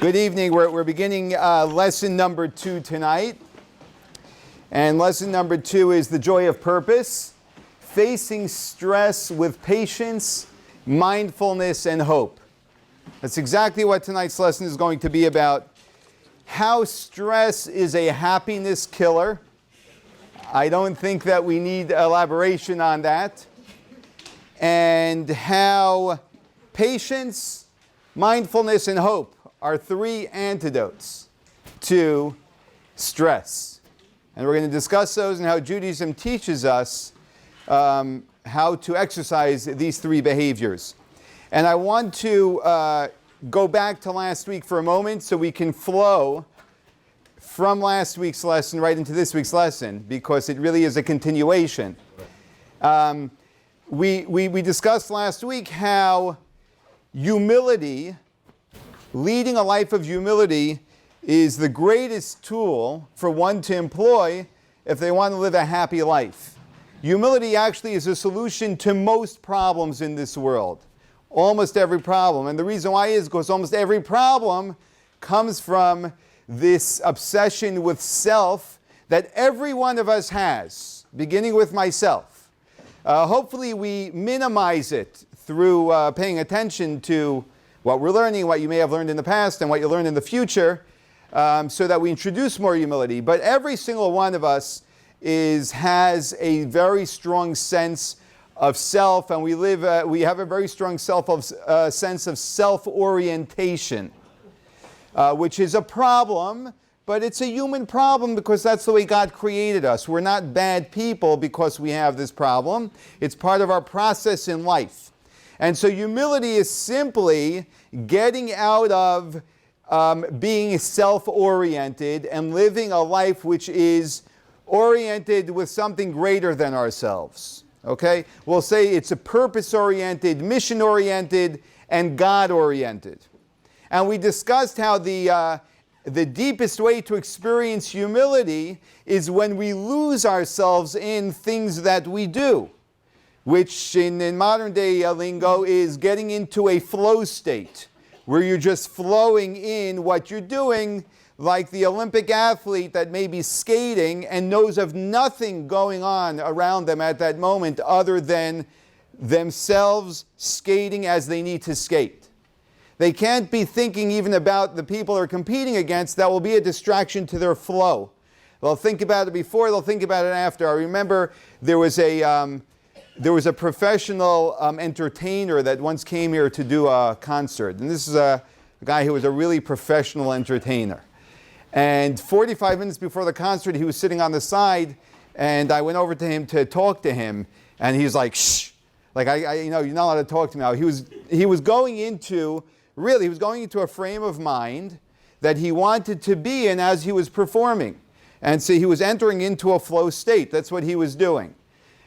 Good evening. We're beginning lesson number 2 tonight. And lesson number 2 is the joy of purpose, facing stress with patience, mindfulness, and hope. That's exactly what tonight's lesson is going to be about. How stress is a happiness killer. I don't think that we need elaboration on that. And how patience, mindfulness, and hope are 3 antidotes to stress. And we're going to discuss those and how Judaism teaches us how to exercise these 3 behaviors. And I want to go back to last week for a moment so we can flow from last week's lesson right into this week's lesson, because it really is a continuation. We discussed last week how humility, leading a life of humility, is the greatest tool for one to employ if they want to live a happy life. Humility actually is a solution to most problems in this world. Almost every problem. And the reason why is because almost every problem comes from this obsession with self that every one of us has, beginning with myself. Hopefully we minimize it through paying attention to what we're learning, what you may have learned in the past, and what you learn in the future, so that we introduce more humility. But every single one of us has a very strong sense of self, and we have a very strong sense of self-orientation, which is a problem, but it's a human problem because that's the way God created us. We're not bad people because we have this problem. It's part of our process in life. And so humility is simply getting out of being self-oriented and living a life which is oriented with something greater than ourselves. Okay? We'll say it's a purpose-oriented, mission-oriented, and God-oriented. And we discussed how the deepest way to experience humility is when we lose ourselves in things that we do, which in modern day lingo is getting into a flow state, where you're just flowing in what you're doing, like the Olympic athlete that may be skating and knows of nothing going on around them at that moment other than themselves skating as they need to skate. They can't be thinking even about the people they're competing against. That will be a distraction to their flow. They'll think about it before, they'll think about it after. I remember there was a professional entertainer that once came here to do a concert. And this is a guy who was a really professional entertainer. And 45 minutes before the concert, he was sitting on the side, and I went over to him to talk to him. And he's like, shh. Like, you're not allowed to talk to me now. He was going into a frame of mind that he wanted to be in as he was performing. And so he was entering into a flow state. That's what he was doing.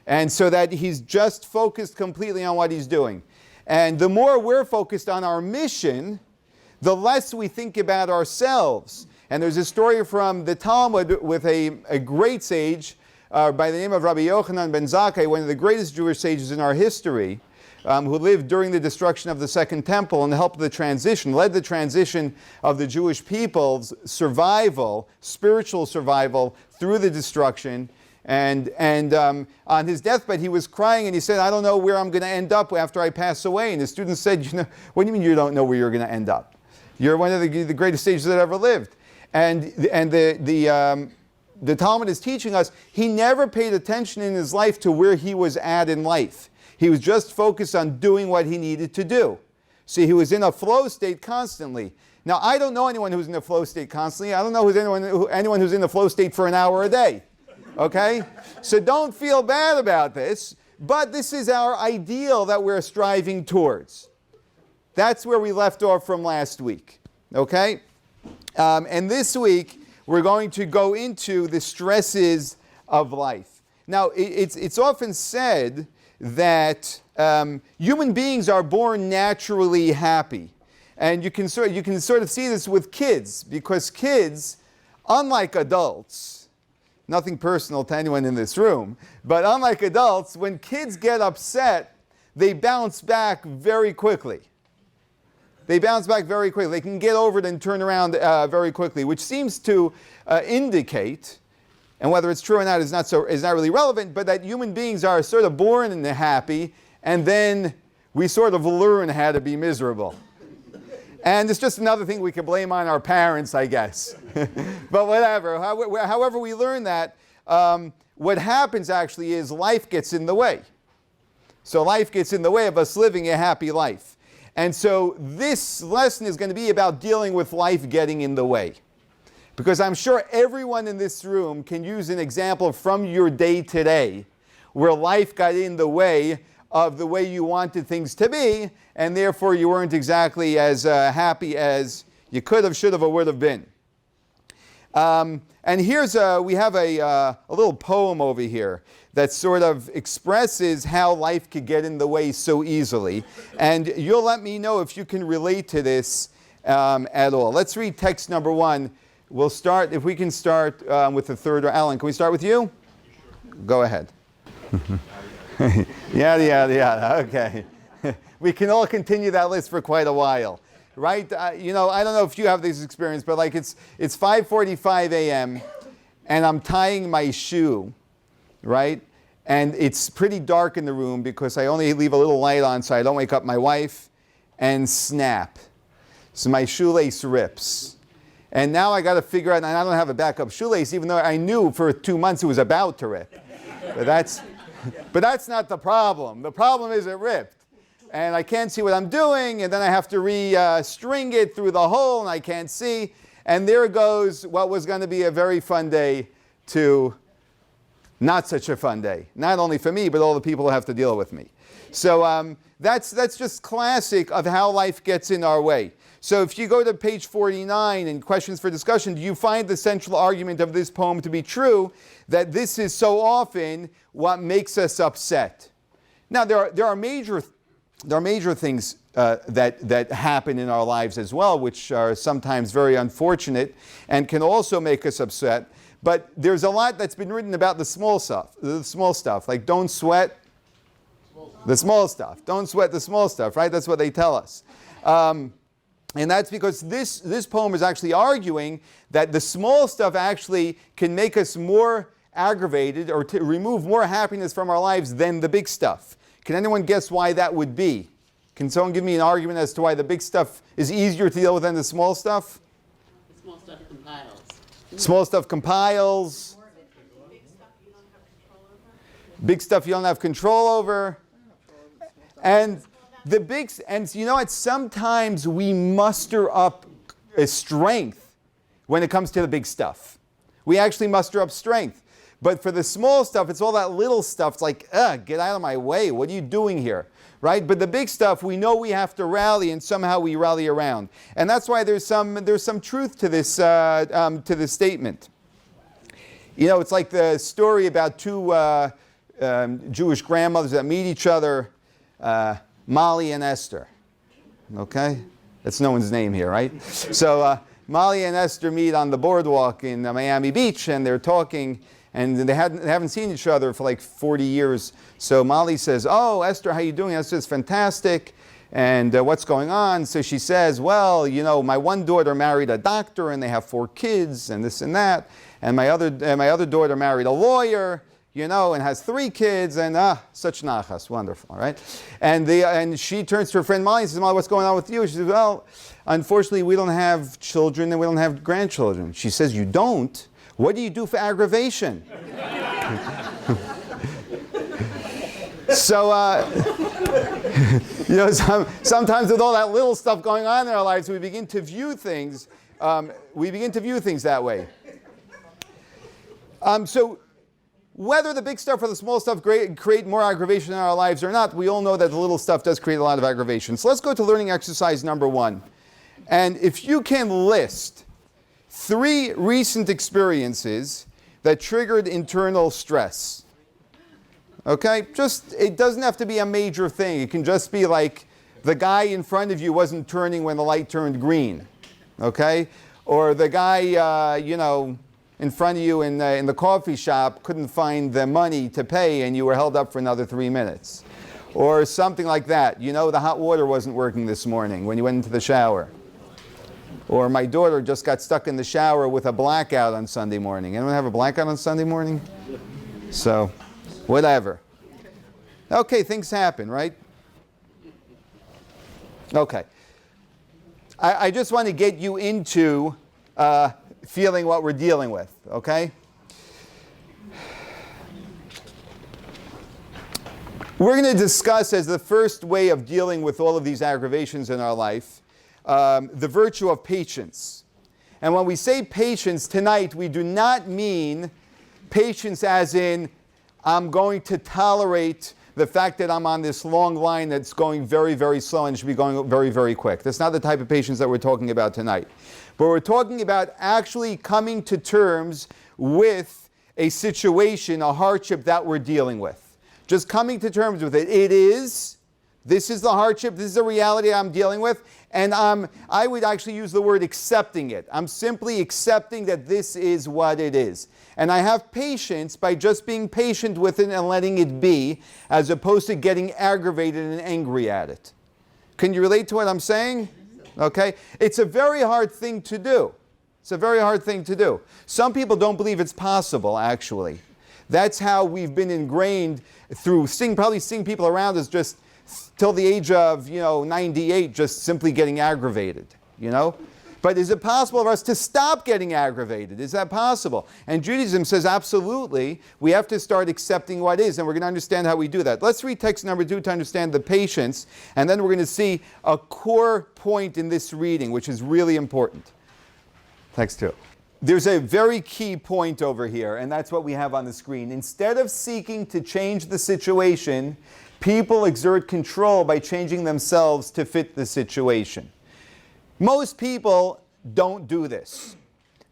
And so that he's just focused completely on what he's doing. And the more we're focused on our mission, the less we think about ourselves. And there's a story from the Talmud with a great sage by the name of Rabbi Yochanan ben Zakkai, one of the greatest Jewish sages in our history, who lived during the destruction of the Second Temple and helped led the transition of the Jewish people's survival, spiritual survival, through the destruction. And on his deathbed, he was crying, and he said, I don't know where I'm going to end up after I pass away. And his students said, what do you mean you don't know where you're going to end up? You're one of the greatest sages that ever lived. And the Talmud is teaching us, he never paid attention in his life to where he was at in life. He was just focused on doing what he needed to do. See, he was in a flow state constantly. Now, I don't know anyone who's in a flow state constantly. I don't know anyone who's in the flow state for an hour a day. Okay? So don't feel bad about this, but this is our ideal that we're striving towards. That's where we left off from last week. Okay? And this week, we're going to go into the stresses of life. Now, it's often said that human beings are born naturally happy. And you can sort of see this with kids, because kids, unlike adults, nothing personal to anyone in this room, but unlike adults, when kids get upset, they bounce back very quickly. They bounce back very quickly. They can get over it and turn around very quickly, which seems to indicate, and whether it's true or not is not really relevant, but that human beings are sort of born in the happy, and then we sort of learn how to be miserable. And it's just another thing we can blame on our parents, I guess. But whatever. However we learn that, what happens actually is life gets in the way. So life gets in the way of us living a happy life. And so this lesson is going to be about dealing with life getting in the way. Because I'm sure everyone in this room can use an example from your day today where life got in the way of the way you wanted things to be, and therefore you weren't exactly as happy as you could have, should have, or would have been. And here's we have a little poem over here that sort of expresses how life could get in the way so easily. And you'll let me know if you can relate to this at all. Let's read text number 1. We'll start, if we can start with the third. Alan, can we start with you? Go ahead. Yeah. Okay. We can all continue that list for quite a while, right? I don't know if you have this experience, but like it's 5:45 a.m. and I'm tying my shoe, right? And it's pretty dark in the room because I only leave a little light on so I don't wake up my wife, and snap. So my shoelace rips. And now I got to figure out, and I don't have a backup shoelace, even though I knew for 2 months it was about to rip. But that's not the problem. The problem is it ripped. And I can't see what I'm doing, and then I have to re-string it through the hole, and I can't see. And there goes what was going to be a very fun day to not such a fun day. Not only for me, but all the people who have to deal with me. So that's just classic of how life gets in our way. So if you go to page 49 in questions for discussion, do you find the central argument of this poem to be true, that this is so often what makes us upset? Now, there are major things that happen in our lives as well, which are sometimes very unfortunate and can also make us upset. But there's a lot that's been written about the small stuff, like don't sweat the small stuff. Don't sweat the small stuff, right? That's what they tell us. And that's because this poem is actually arguing that the small stuff actually can make us more aggravated or to remove more happiness from our lives than the big stuff. Can anyone guess why that would be? Can someone give me an argument as to why the big stuff is easier to deal with than the small stuff? The small stuff compiles. Small stuff compiles. Big stuff you don't have control over. And you know what? Sometimes we muster up a strength when it comes to the big stuff. We actually muster up strength. But for the small stuff, it's all that little stuff. It's like, get out of my way. What are you doing here? Right? But the big stuff, we know we have to rally, and somehow we rally around. And that's why there's some truth to this statement. You know, it's like the story about two Jewish grandmothers that meet each other, Molly and Esther. Okay? That's no one's name here, right? So Molly and Esther meet on the boardwalk in Miami Beach, and they're talking, and they haven't seen each other for like 40 years. So Molly says, "Oh, Esther, how you doing?" Esther says, "Fantastic." And what's going on? So she says, "Well, you know, my one daughter married a doctor, and they have 4 kids, and this and that. And my other daughter married a lawyer, you know, and has 3 kids, and such nachas, wonderful, right?" And she turns to her friend Molly and says, "Molly, what's going on with you?" She says, "Well, unfortunately, we don't have children and we don't have grandchildren." She says, "You don't? What do you do for aggravation?" So, you know, sometimes with all that little stuff going on in our lives, we begin to view things. That way. So, whether the big stuff or the small stuff create more aggravation in our lives or not, we all know that the little stuff does create a lot of aggravation. So let's go to learning exercise number 1. And if you can list 3 recent experiences that triggered internal stress. Okay? It doesn't have to be a major thing. It can just be like the guy in front of you wasn't turning when the light turned green. Okay? Or the guy, in front of you in the coffee shop couldn't find the money to pay and you were held up for another 3 minutes. Or something like that. You know, the hot water wasn't working this morning when you went into the shower. Or my daughter just got stuck in the shower with a blackout on Sunday morning. Anyone have a blackout on Sunday morning? So, whatever. Okay, things happen, right? Okay. I just want to get you into feeling what we're dealing with, okay? We're going to discuss as the first way of dealing with all of these aggravations in our life, the virtue of patience. And when we say patience tonight, we do not mean patience as in I'm going to tolerate the fact that I'm on this long line that's going very, very slow and should be going very, very quick. That's not the type of patience that we're talking about tonight. But we're talking about actually coming to terms with a situation, a hardship that we're dealing with. Just coming to terms with it. This is the hardship, this is the reality I'm dealing with, and I would actually use the word accepting it. I'm simply accepting that this is what it is. And I have patience by just being patient with it and letting it be, as opposed to getting aggravated and angry at it. Can you relate to what I'm saying? Okay? It's a very hard thing to do. It's a very hard thing to do. Some people don't believe it's possible, actually. That's how we've been ingrained through probably seeing people around us just till the age of, 98, just simply getting aggravated, But is it possible for us to stop getting aggravated? Is that possible? And Judaism says absolutely. We have to start accepting what is, and we're going to understand how we do that. Let's read text number 2 to understand the patience, and then we're going to see a core point in this reading, which is really important. Text 2. There's a very key point over here, and that's what we have on the screen. Instead of seeking to change the situation, people exert control by changing themselves to fit the situation. Most people don't do this.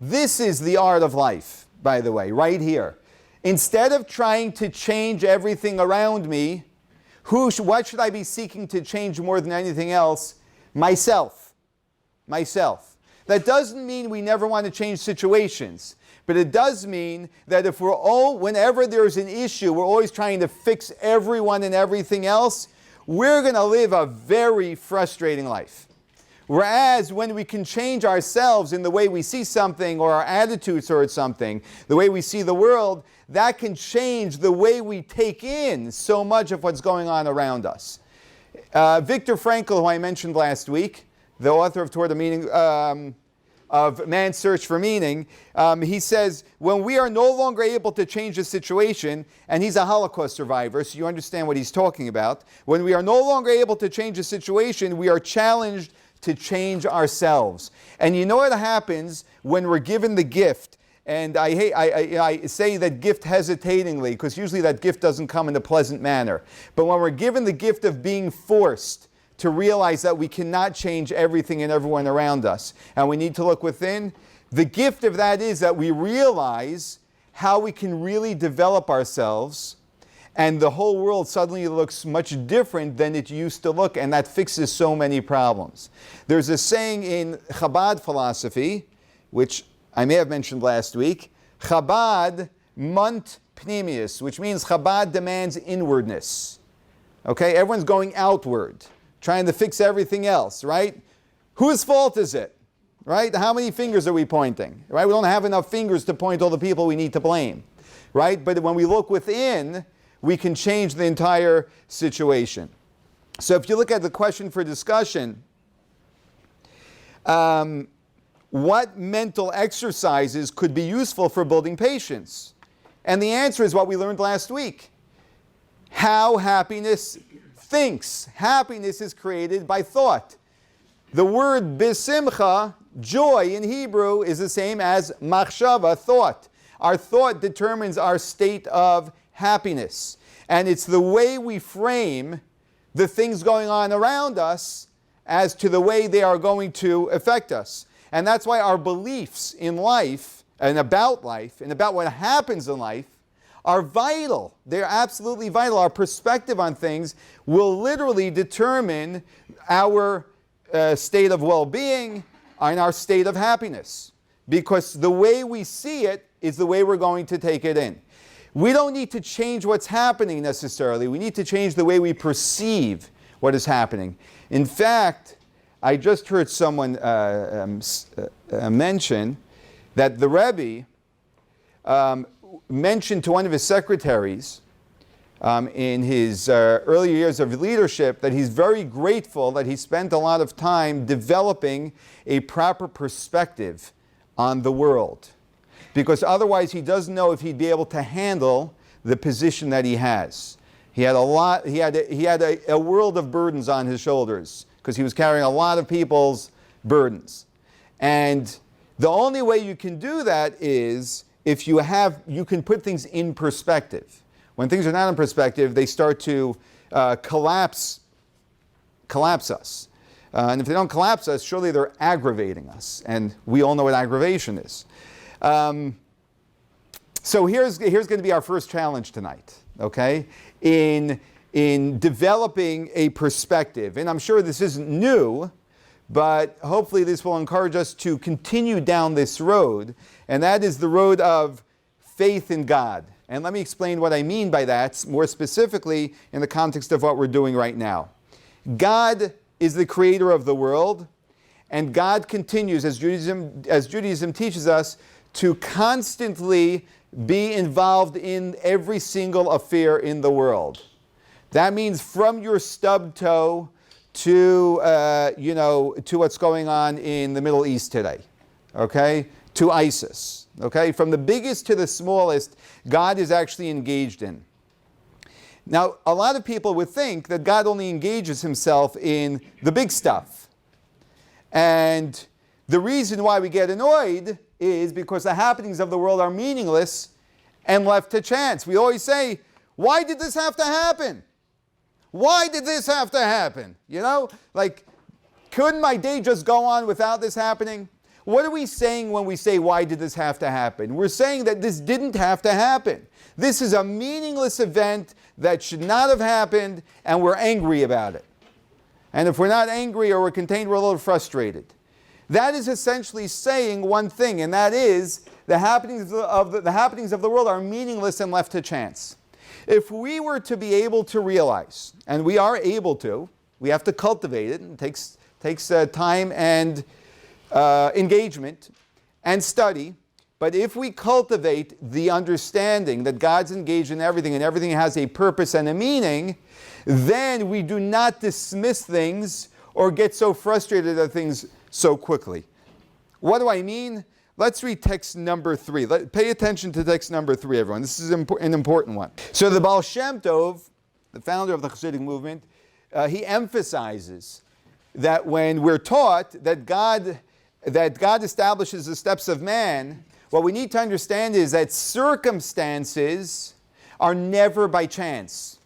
This is the art of life, by the way, right here. Instead of trying to change everything around me, what should I be seeking to change more than anything else? Myself. Myself. That doesn't mean we never want to change situations, but it does mean that if whenever there's an issue, we're always trying to fix everyone and everything else, we're going to live a very frustrating life. Whereas when we can change ourselves in the way we see something or our attitudes towards something, the way we see the world, that can change the way we take in so much of what's going on around us. Viktor Frankl, who I mentioned last week, the author of Toward the Meaning of Man's Search for Meaning, he says, when we are no longer able to change the situation, and he's a Holocaust survivor, so you understand what he's talking about, when we are no longer able to change the situation, we are challenged to change ourselves. And you know what happens when we're given the gift, and I say that gift hesitatingly, because usually that gift doesn't come in a pleasant manner. But when we're given the gift of being forced to realize that we cannot change everything and everyone around us, and we need to look within, the gift of that is that we realize how we can really develop ourselves, and the whole world suddenly looks much different than it used to look, and that fixes so many problems. There's a saying in Chabad philosophy, which I may have mentioned last week, Chabad munt pnimius, which means Chabad demands inwardness. Okay, everyone's going outward, trying to fix everything else, right? Whose fault is it? Right? How many fingers are we pointing? Right? We don't have enough fingers to point all the people we need to blame. Right? But when we look within, we can change the entire situation. So if you look at the question for discussion, what mental exercises could be useful for building patience? And the answer is what we learned last week. How happiness thinks. Happiness is created by thought. The word bisimcha, joy in Hebrew, is the same as machshava, thought. Our thought determines our state of happiness. And it's the way we frame the things going on around us as to the way they are going to affect us. And that's why our beliefs in life and about what happens in life are vital. They're absolutely vital. Our perspective on things will literally determine our state of well-being and our state of happiness. Because the way we see it is the way we're going to take it in. We don't need to change what's happening necessarily. We need to change the way we perceive what is happening. In fact, I just heard someone mention that the Rebbe mentioned to one of his secretaries in his early years of leadership that he's very grateful that he spent a lot of time developing a proper perspective on the world. Because otherwise he doesn't know if he'd be able to handle the position that he has. He had a world of burdens on his shoulders because he was carrying a lot of people's burdens. And the only way you can do that is if you can put things in perspective. When things are not in perspective, they start to collapse us. And if they don't collapse us, surely they're aggravating us. And we all know what aggravation is. So here's going to be our first challenge tonight, okay? In developing a perspective. And I'm sure this isn't new, but hopefully this will encourage us to continue down this road. And that is the road of faith in God. And let me explain what I mean by that, more specifically in the context of what we're doing right now. God is the creator of the world, and God continues, as Judaism teaches us, to constantly be involved in every single affair in the world. That means from your stub toe to what's going on in the Middle East today, okay, to ISIS, okay, from the biggest to the smallest, God is actually engaged in. Now, a lot of people would think that God only engages himself in the big stuff. And the reason why we get annoyed is because the happenings of the world are meaningless and left to chance. We always say, why did this have to happen? Why did this have to happen? You know, like, couldn't my day just go on without this happening? What are we saying when we say, why did this have to happen? We're saying that this didn't have to happen. This is a meaningless event that should not have happened, and we're angry about it. And if we're not angry or we're contained, we're a little frustrated. That is essentially saying one thing, and that is the happenings of the world are meaningless and left to chance. If we were to be able to realize, and we are able to, we have to cultivate it, and it takes time and engagement and study, but if we cultivate the understanding that God's engaged in everything and everything has a purpose and a meaning, then we do not dismiss things or get so frustrated at things so quickly. What do I mean? Let's read text number 3. Pay attention to text number 3, everyone. This is an important one. So the Baal Shem Tov, the founder of the Hasidic movement, he emphasizes that when we're taught that God establishes the steps of man, what we need to understand is that circumstances are never by chance.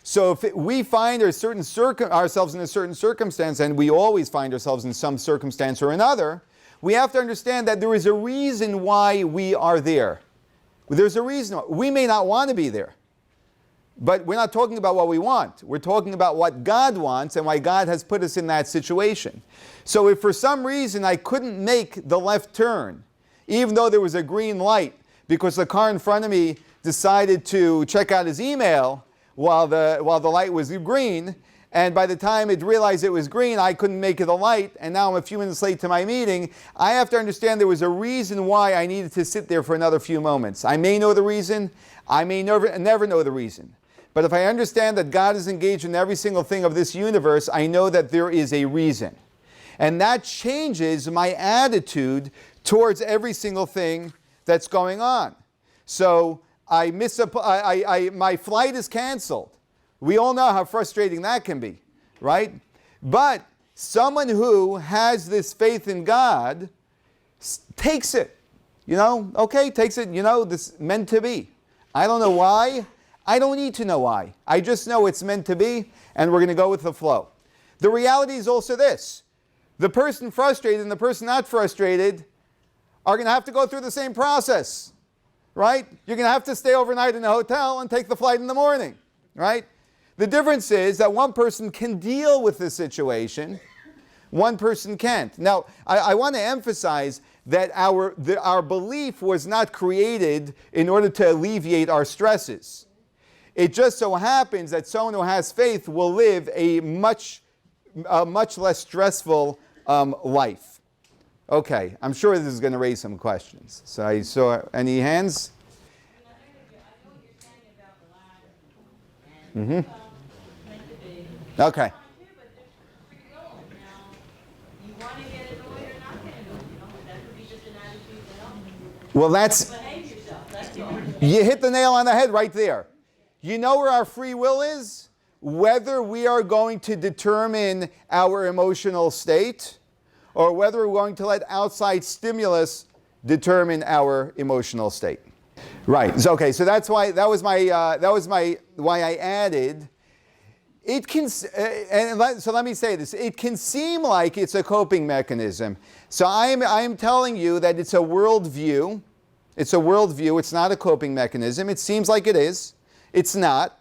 So if we find ourselves in a certain circumstance, and we always find ourselves in some circumstance or another, we have to understand that there is a reason why we are there. There's a reason. We may not want to be there. But we're not talking about what we want. We're talking about what God wants and why God has put us in that situation. So if for some reason I couldn't make the left turn, even though there was a green light, because the car in front of me decided to check out his email while the light was green, and by the time it realized it was green, I couldn't make it a light, and now I'm a few minutes late to my meeting, I have to understand there was a reason why I needed to sit there for another few moments. I may know the reason, I may never know the reason. But if I understand that God is engaged in every single thing of this universe, I know that there is a reason. And that changes my attitude towards every single thing that's going on. So my flight is canceled. We all know how frustrating that can be, right? But someone who has this faith in God takes it, takes it, this meant to be. I don't know why. I don't need to know why. I just know it's meant to be, and we're going to go with the flow. The reality is also this. The person frustrated and the person not frustrated are going to have to go through the same process, right? You're going to have to stay overnight in a hotel and take the flight in the morning, right? The difference is that one person can deal with the situation one person can't. Now, I want to emphasize that our belief was not created in order to alleviate our stresses. It just so happens that someone who has faith will live a much less stressful life. Okay, I'm sure this is going to raise some questions. So I saw any hands? Mm-hmm. Okay. Well, you hit the nail on the head right there. You know where our free will is? Whether we are going to determine our emotional state or whether we're going to let outside stimulus determine our emotional state. Right. So, okay. So that's why why I added. It can, so let me say this. It can seem like it's a coping mechanism. So I'm telling you that it's a worldview. It's a worldview. It's not a coping mechanism. It seems like it is. It's not.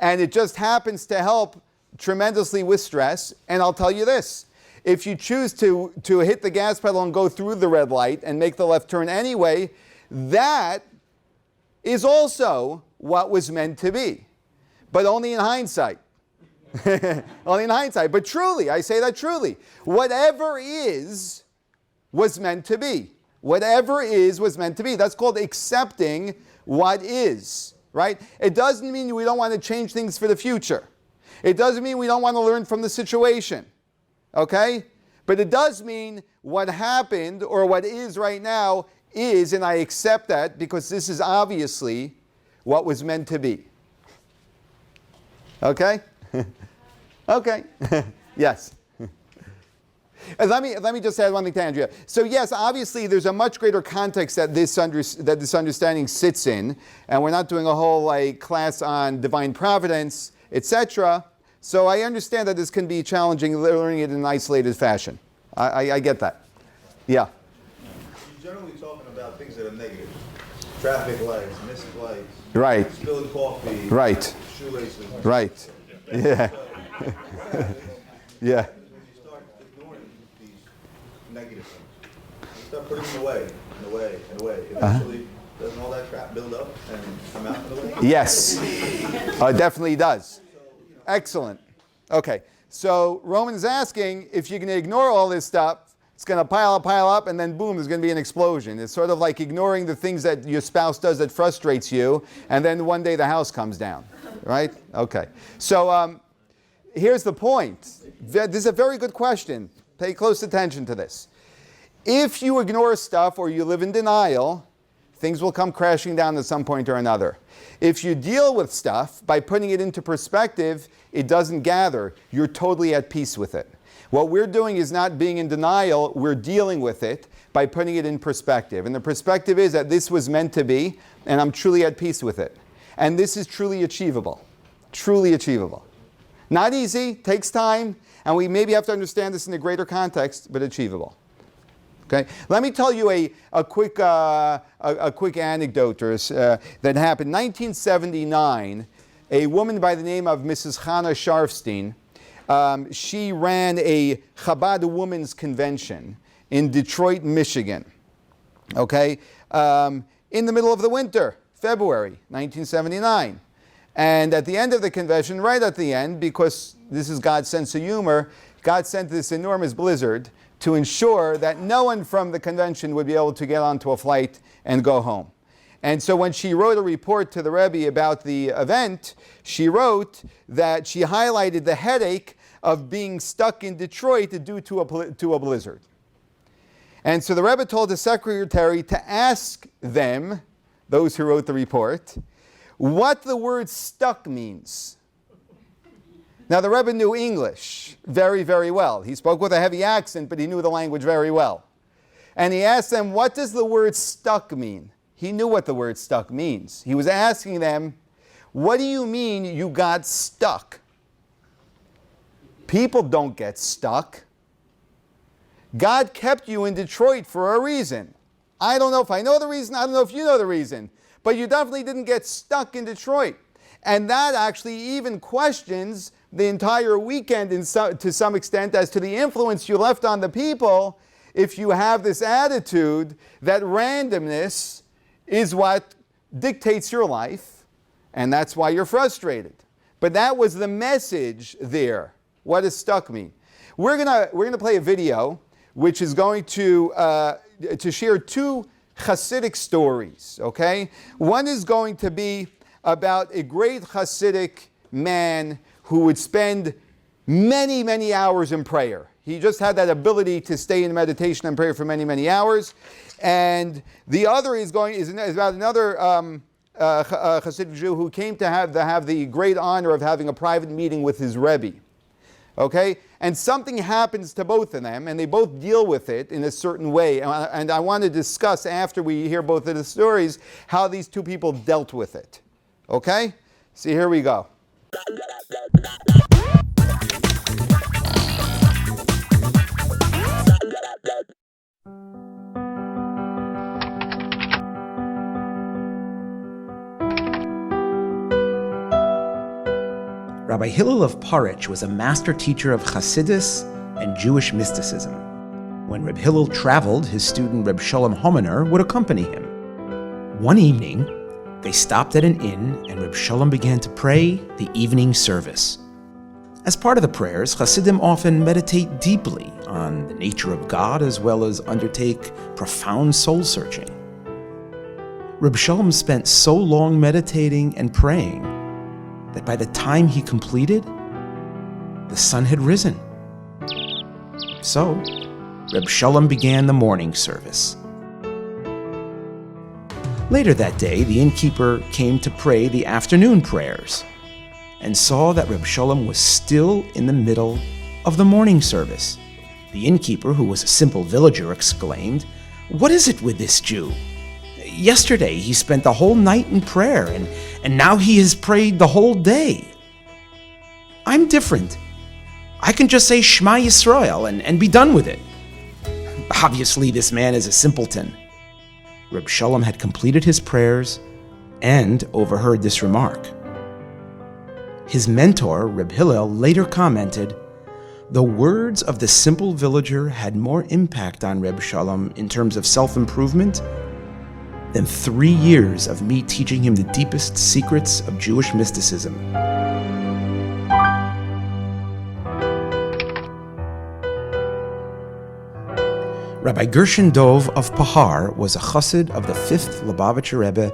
And it just happens to help tremendously with stress. And I'll tell you this. If you choose to hit the gas pedal and go through the red light and make the left turn anyway, that is also what was meant to be. But only in hindsight. Only in hindsight. But truly, I say that truly. Whatever is was meant to be. Whatever is was meant to be. That's called accepting what is. Right? It doesn't mean we don't want to change things for the future. It doesn't mean we don't want to learn from the situation. Okay? But it does mean what happened or what is right now is, and I accept that because this is obviously what was meant to be. Okay? Okay. Yes. And let me just add one thing to Andrea. So yes, obviously there's a much greater context that this understanding sits in, and we're not doing a whole class on divine providence, etc. So I understand that this can be challenging learning it in an isolated fashion. I get that. Yeah. You're generally talking about things that are negative. Traffic lights, missed flights. Right. Spilled coffee. Right. Shoelaces. Right. Yeah. Yeah. When you start ignoring these negative things, you start putting them away, and away, and away. Eventually, doesn't all that crap build up and come out in the way? Yes. It definitely does. Excellent. Okay. So Roman is asking if you can ignore all this stuff, it's going to pile up, and then boom, there's going to be an explosion. It's sort of like ignoring the things that your spouse does that frustrates you, and then one day the house comes down. Right? Okay. So here's the point. This is a very good question. Pay close attention to this. If you ignore stuff or you live in denial, things will come crashing down at some point or another. If you deal with stuff by putting it into perspective, it doesn't gather. You're totally at peace with it. What we're doing is not being in denial. We're dealing with it by putting it in perspective. And the perspective is that this was meant to be, and I'm truly at peace with it. And this is truly achievable. Truly achievable. Not easy, takes time, and we maybe have to understand this in a greater context, but achievable. Okay? Let me tell you a quick anecdote that happened. In 1979, a woman by the name of Mrs. Hannah Sharfstein, she ran a Chabad Women's Convention in Detroit, Michigan. Okay? In the middle of the winter, February 1979. And at the end of the convention, right at the end, because this is God's sense of humor, God sent this enormous blizzard to ensure that no one from the convention would be able to get onto a flight and go home. And so when she wrote a report to the Rebbe about the event, she wrote that she highlighted the headache of being stuck in Detroit due to a blizzard. And so the Rebbe told the secretary to ask them, those who wrote the report, what the word stuck means. Now, the Rebbe knew English very, very well. He spoke with a heavy accent, but he knew the language very well. And he asked them, what does the word stuck mean? He knew what the word stuck means. He was asking them, what do you mean you got stuck? People don't get stuck. God kept you in Detroit for a reason. I don't know if I know the reason. I don't know if you know the reason. But you definitely didn't get stuck in Detroit. And that actually even questions the entire weekend to some extent as to the influence you left on the people if you have this attitude that randomness is what dictates your life, and that's why you're frustrated. But that was the message there. What does stuck mean? We're gonna play a video which is going to share two Hasidic stories, okay? One is going to be about a great Hasidic man who would spend many, many hours in prayer. He just had that ability to stay in meditation and prayer for many, many hours. And the other is about another Hasidic Jew who came to have the great honor of having a private meeting with his Rebbe. Okay? And something happens to both of them, and they both deal with it in a certain way. And I want to discuss, after we hear both of the stories, how these two people dealt with it. Okay? So here we go. Rabbi Hillel of Parich was a master teacher of Hasidus and Jewish mysticism. When Reb Hillel traveled, his student Reb Sholem Homener would accompany him. One evening, they stopped at an inn and Reb Sholem began to pray the evening service. As part of the prayers, Hasidim often meditate deeply on the nature of God as well as undertake profound soul-searching. Reb Sholem spent so long meditating and praying that by the time he completed, the sun had risen. So, Reb Sholem began the morning service. Later that day, the innkeeper came to pray the afternoon prayers and saw that Reb Sholem was still in the middle of the morning service. The innkeeper, who was a simple villager, exclaimed, "What is it with this Jew? Yesterday he spent the whole night in prayer, and now he has prayed the whole day. I'm different. I can just say Shema Yisrael and be done with it." Obviously, this man is a simpleton. Reb Sholem had completed his prayers and overheard this remark. His mentor, Reb Hillel, later commented, "The words of the simple villager had more impact on Reb Sholem in terms of self-improvement than 3 years of me teaching him the deepest secrets of Jewish mysticism." Rabbi Gershon Dov of Pahar was a chassid of the 5th Lubavitcher Rebbe,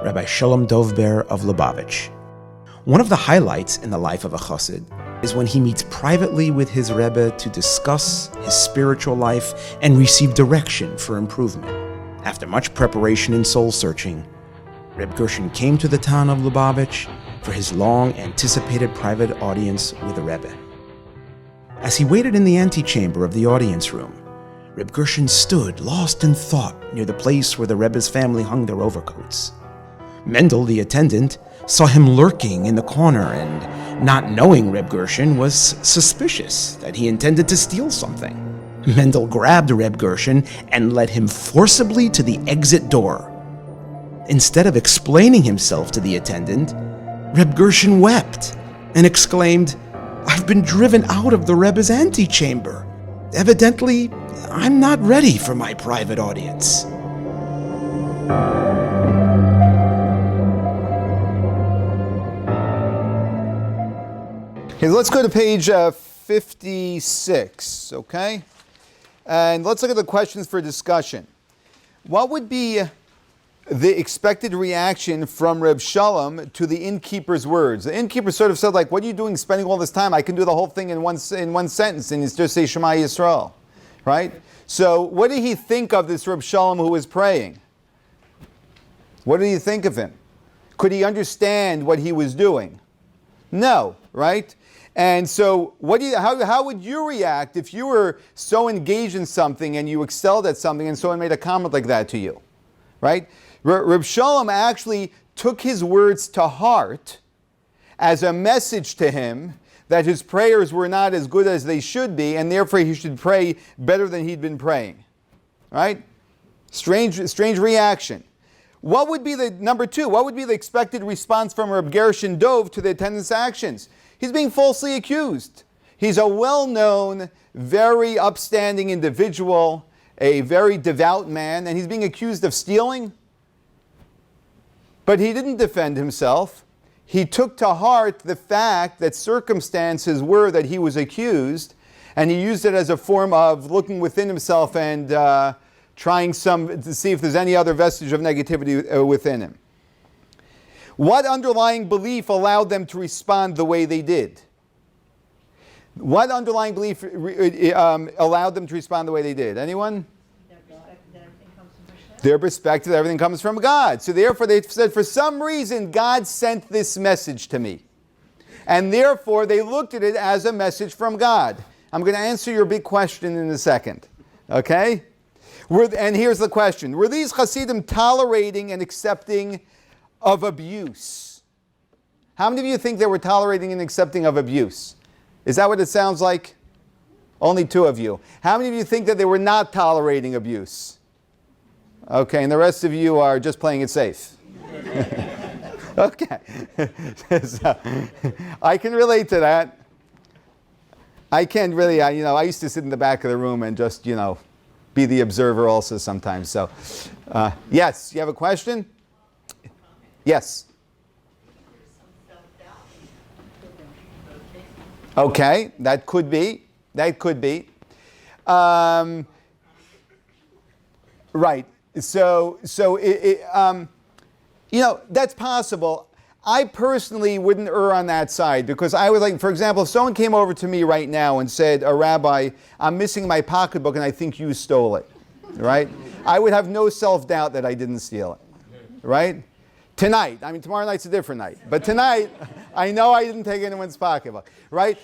Rabbi Sholem Dovber of Lubavitch. One of the highlights in the life of a chassid is when he meets privately with his Rebbe to discuss his spiritual life and receive direction for improvement. After much preparation and soul-searching, Reb Gershon came to the town of Lubavitch for his long-anticipated private audience with the Rebbe. As he waited in the antechamber of the audience room, Reb Gershon stood lost in thought near the place where the Rebbe's family hung their overcoats. Mendel, the attendant, saw him lurking in the corner and, not knowing Reb Gershon, was suspicious that he intended to steal something. Mendel grabbed Reb Gershon and led him forcibly to the exit door. Instead of explaining himself to the attendant, Reb Gershon wept and exclaimed, "I've been driven out of the Rebbe's antechamber. Evidently, I'm not ready for my private audience." Okay, let's go to page 56, okay? And let's look at the questions for discussion. What would be the expected reaction from Reb Sholem to the innkeeper's words? The innkeeper sort of said, like, "What are you doing spending all this time? I can do the whole thing in one sentence and just say Shema Yisrael," right? So what did he think of this Reb Sholem who was praying? What did he think of him? Could he understand what he was doing? No, right? And so how would you react if you were so engaged in something and you excelled at something and someone made a comment like that to you, right? Reb Sholem actually took his words to heart as a message to him that his prayers were not as good as they should be, and therefore he should pray better than he'd been praying, right? Strange reaction. What would be the, number two, what would be the expected response from Reb Gershon Dov to the attendant's actions? He's being falsely accused. He's a well-known, very upstanding individual, a very devout man, and he's being accused of stealing. But he didn't defend himself. He took to heart the fact that circumstances were that he was accused, and he used it as a form of looking within himself and trying to see if there's any other vestige of negativity within him. What underlying belief allowed them to respond the way they did? What underlying belief allowed them to respond the way they did? Anyone? Their perspective that everything comes from God. So therefore they said, for some reason, God sent this message to me. And therefore they looked at it as a message from God. I'm going to answer your big question in a second. Okay? And here's the question. Were these Hasidim tolerating and accepting of abuse? How many of you think they were tolerating and accepting of abuse? Is that what it sounds like? Only 2 of you. How many of you think that they were not tolerating abuse? Okay, and the rest of you are just playing it safe. Okay. So, I can relate to that. I can really, I used to sit in the back of the room and just, be the observer also sometimes. So, yes, you have a question? Yes. Okay, that could be. That could be. Right. So that's possible. I personally wouldn't err on that side because I would for example, if someone came over to me right now and said, Rabbi, I'm missing my pocketbook and I think you stole it, right? I would have no self-doubt that I didn't steal it, right? Tonight, tomorrow night's a different night, but tonight, I know I didn't take anyone's pocketbook, right?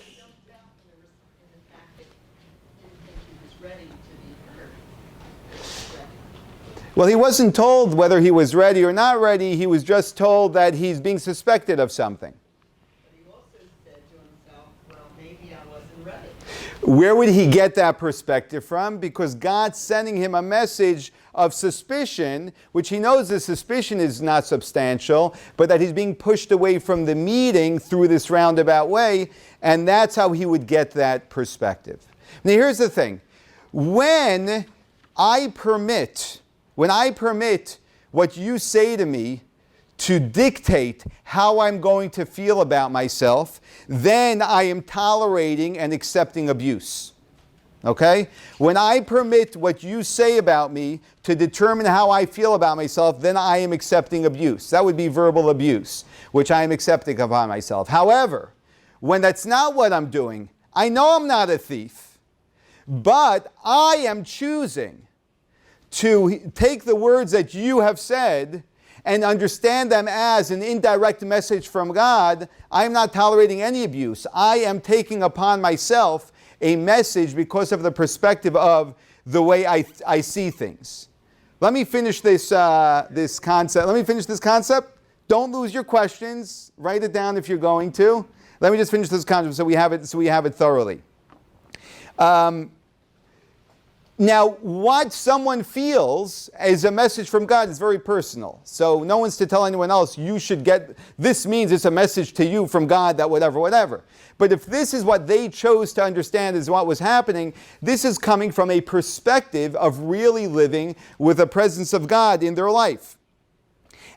Well, he wasn't told whether he was ready or not ready. He was just told that he's being suspected of something. But he also said to himself, well, maybe I wasn't ready. Where would he get that perspective from? Because God's sending him a message of suspicion, which he knows the suspicion is not substantial, but that he's being pushed away from the meeting through this roundabout way, and that's how he would get that perspective. Now, here's the thing. When I permit what you say to me to dictate how I'm going to feel about myself, then I am tolerating and accepting abuse. Okay? When I permit what you say about me to determine how I feel about myself, then I am accepting abuse. That would be verbal abuse, which I am accepting upon myself. However, when that's not what I'm doing, I know I'm not a thief, but I am choosing to take the words that you have said and understand them as an indirect message from God. I'm not tolerating any abuse. I am taking upon myself a message because of the perspective of the way I see things. Let me finish this concept. Let me finish this concept. Don't lose your questions. Write it down if you're going to. Let me just finish this concept so we have it thoroughly. Now, what someone feels as a message from God is very personal. So no one's to tell anyone else, you should get, this means it's a message to you from God that whatever. But if this is what they chose to understand is what was happening, this is coming from a perspective of really living with the presence of God in their life.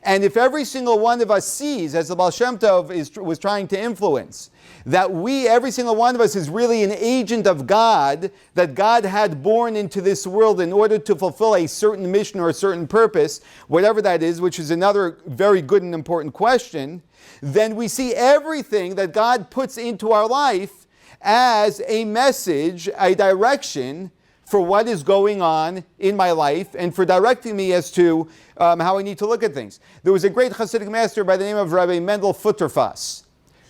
And if every single one of us sees, as the Baal Shem Tov was trying to influence, that every single one of us is really an agent of God, that God had born into this world in order to fulfill a certain mission or a certain purpose, whatever that is, which is another very good and important question, then we see everything that God puts into our life as a message, a direction for what is going on in my life and for directing me as to how I need to look at things. There was a great Hasidic master by the name of Rabbi Mendel Futterfass,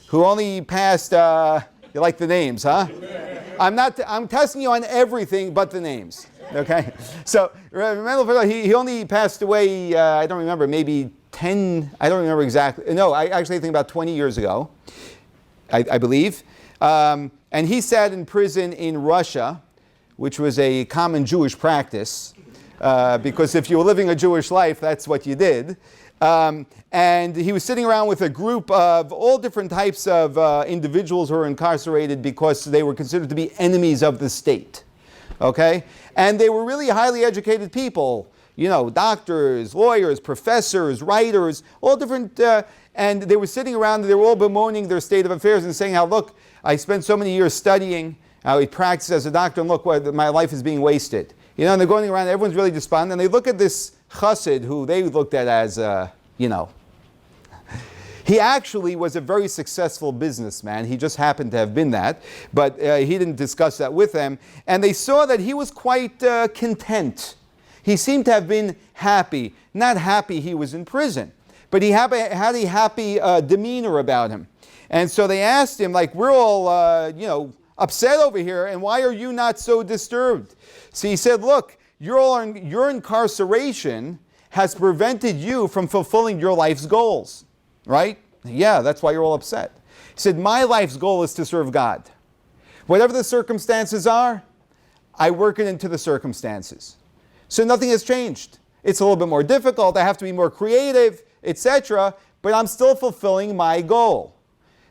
who only passed, you like the names, huh? I'm testing you on everything but the names, okay? So Rabbi Mendel Futterfass, he only passed away, I don't remember, maybe 10, I don't remember exactly. No, I actually think about 20 years ago, I believe. And he sat in prison in Russia, which was a common Jewish practice. because if you were living a Jewish life, that's what you did. And he was sitting around with a group of all different types of individuals who were incarcerated because they were considered to be enemies of the state. Okay? And they were really highly educated people, you know, doctors, lawyers, professors, writers, all different, and they were sitting around and they were all bemoaning their state of affairs and saying how, look, I spent so many years studying, I practiced as a doctor, and look, my life is being wasted. You know, and they're going around, everyone's really despondent, and they look at this chassid who they looked at as, you know, he actually was a very successful businessman. He just happened to have been that, but he didn't discuss that with them. And they saw that he was quite content. He seemed to have been happy. Not happy he was in prison, but he had a happy demeanor about him. And so they asked him, like, we're all, you know, upset over here, and why are you not so disturbed? So he said, look, your incarceration has prevented you from fulfilling your life's goals. Right? Yeah, that's why you're all upset. He said, my life's goal is to serve God. Whatever the circumstances are, I work it into the circumstances. So nothing has changed. It's a little bit more difficult. I have to be more creative, etc., but I'm still fulfilling my goal.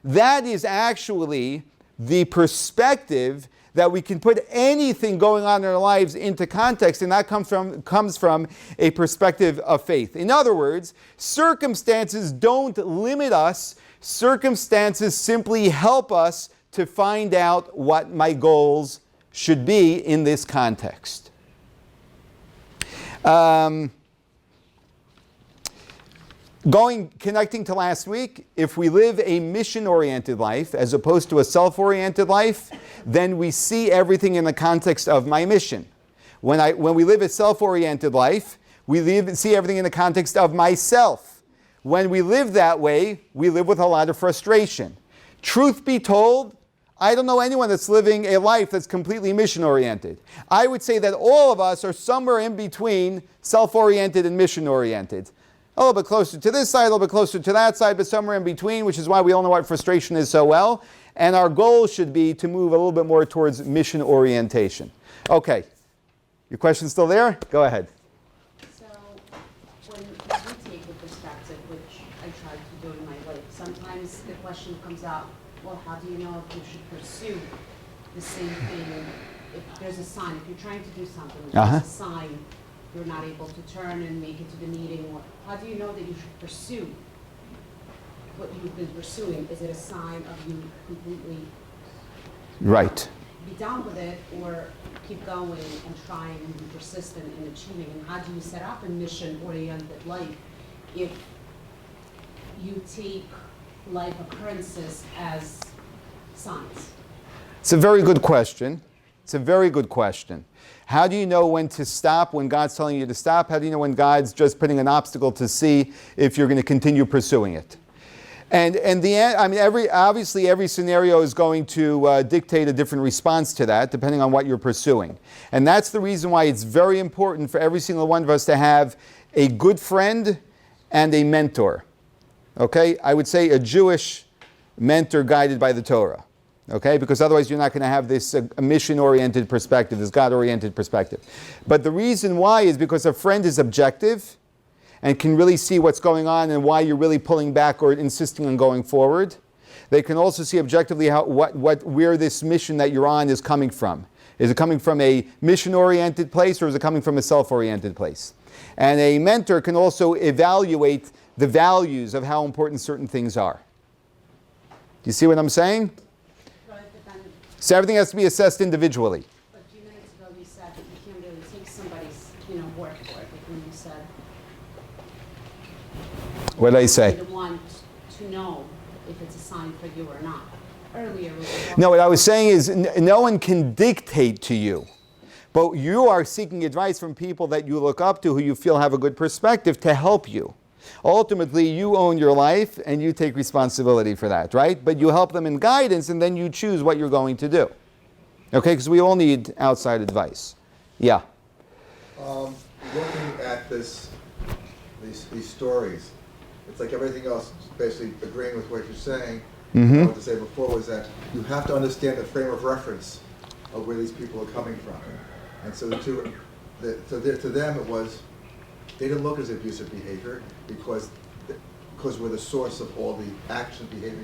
That is actually the perspective that we can put anything going on in our lives into context, and that comes from a perspective of faith. In other words, circumstances don't limit us. Circumstances simply help us to find out what my goals should be in this context. Connecting to last week, if we live a mission-oriented life as opposed to a self-oriented life, then we see everything in the context of my mission. When we live a self-oriented life, we see everything in the context of myself. When we live that way, we live with a lot of frustration. Truth be told, I don't know anyone that's living a life that's completely mission-oriented. I would say that all of us are somewhere in between self-oriented and mission-oriented. A little bit closer to this side, a little bit closer to that side, but somewhere in between, which is why we all know what frustration is so well. And our goal should be to move a little bit more towards mission orientation. Okay. Your question still there? Go ahead. So, when you take the perspective, which I try to do in my life, sometimes the question comes out, well, how do you know if you should pursue the same thing? If there's a sign, if you're trying to do something, there's a sign, you're not able to turn and make it to the meeting, how do you know that you should pursue what you've been pursuing? Is it a sign of you completely Right. be done with it, or keep going and try and be persistent in achieving? And how do you set up a mission-oriented life if you take life occurrences as signs? It's a very good question. It's a very good question. How do you know when to stop, when God's telling you to stop? How do you know when God's just putting an obstacle to see if you're going to continue pursuing it? And obviously every scenario is going to dictate a different response to that, depending on what you're pursuing. And that's the reason why it's very important for every single one of us to have a good friend and a mentor. Okay? I would say a Jewish mentor guided by the Torah. Okay, because otherwise you're not going to have this mission-oriented perspective, this God-oriented perspective. But the reason why is because a friend is objective and can really see what's going on and why you're really pulling back or insisting on going forward. They can also see objectively where this mission that you're on is coming from. Is it coming from a mission-oriented place, or is it coming from a self-oriented place? And a mentor can also evaluate the values of how important certain things are. Do you see what I'm saying? So everything has to be assessed individually. But a few minutes ago you said that you can't really take somebody's, word for it. Like when you said, what did I say? you want to know if it's a sign for you or not. Earlier we were No, what I was saying is no one can dictate to you. But you are seeking advice from people that you look up to, who you feel have a good perspective to help you. Ultimately, you own your life and you take responsibility for that, right? But you help them in guidance and then you choose what you're going to do. Okay, because we all need outside advice. Yeah. Looking at these stories, it's like everything else, basically agreeing with what you're saying. What I wanted to say before was that you have to understand the frame of reference of where these people are coming from. And so to to them it was, they didn't look as abusive behavior because where the source of all the action behavior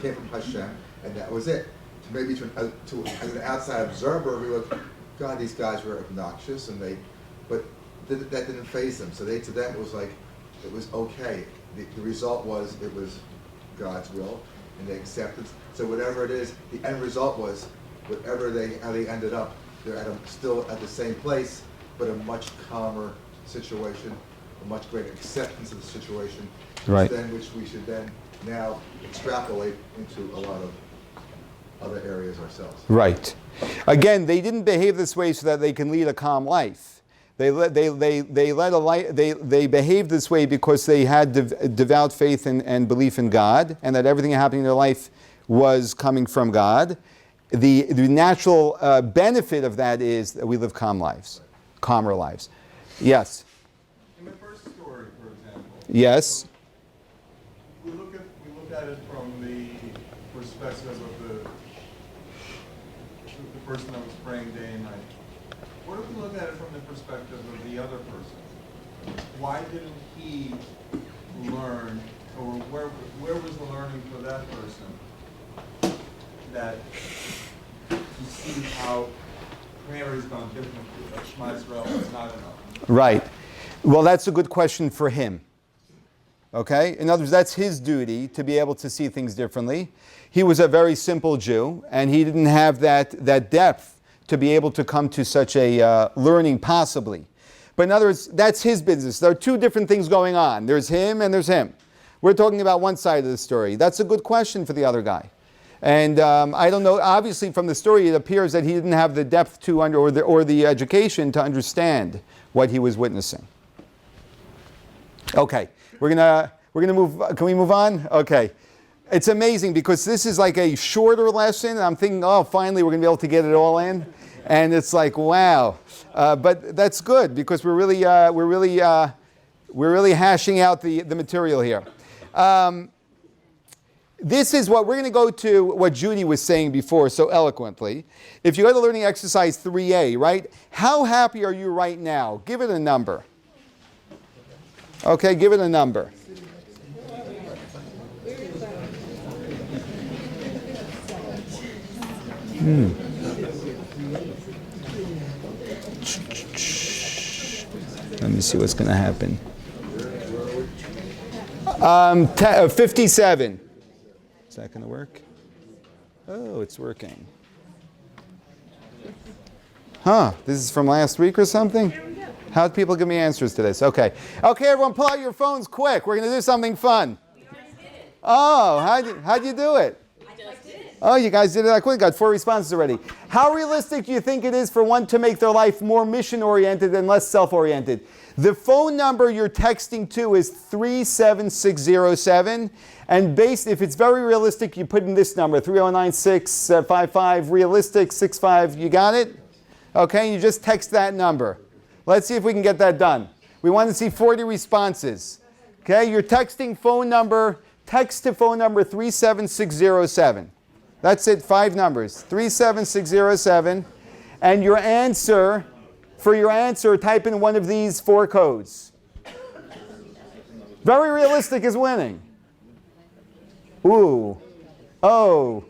came from Hashem, and that was it. Maybe as an outside observer, we look, God, these guys were obnoxious, but that didn't faze them. So to them it was like, it was okay. The result was, it was God's will, and they accepted. So whatever it is, the end result was, how they ended up, they're still at the same place, but a much calmer situation, a much greater acceptance of the situation, Right. which we should then now extrapolate into a lot of other areas ourselves. Right. Again, they didn't behave this way so that they can lead a calm life. They behaved this way because they had devout faith and belief in God, and that everything happening in their life was coming from God. The natural benefit of that is that we live calmer lives. Yes. In the first story, for example. Yes. We look at it from the perspective of the person that was praying day and night. What if we look at it from the perspective of the other person? Why didn't he learn, or where was the learning for that person that to see how prayer is done differently, that Shema Yisrael is not enough? Right. Well, that's a good question for him. Okay? In other words, that's his duty to be able to see things differently. He was a very simple Jew, and he didn't have that depth to be able to come to such a learning, possibly. But in other words, that's his business. There are two different things going on. There's him and there's him. We're talking about one side of the story. That's a good question for the other guy. And I don't know, obviously from the story it appears that he didn't have the depth to or the education to understand what he was witnessing. Okay, we're gonna move, can we move on? Okay. It's amazing because this is like a shorter lesson. I'm thinking, oh, finally we're gonna be able to get it all in. And it's like, wow. But that's good because we're really hashing out the material here. This is what we're going to go to what Judy was saying before so eloquently. If you go to learning exercise 3A, right? How happy are you right now? Give it a number. Okay, give it a number. Let me see what's going to happen. 57. Is that going to work? Oh, it's working. Huh, this is from last week or something? How did people give me answers to this? Okay. Okay, everyone, pull out your phones quick. We're going to do something fun. We already did it. Oh, how'd you do it? I just did it. Oh, you guys did it that quick. Got 4 responses already. How realistic do you think it is for one to make their life more mission-oriented and less self-oriented? The phone number you're texting to is 37607. And if it's very realistic, you put in this number, 309-655, realistic, 65. You got it? Okay, you just text that number. Let's see if we can get that done. We want to see 40 responses. Okay, you're texting phone number, text to phone number 37607. That's it, 5 numbers, 37607. And your answer, for your answer, type in one of these 4 codes. Very realistic is winning. Ooh. Oh.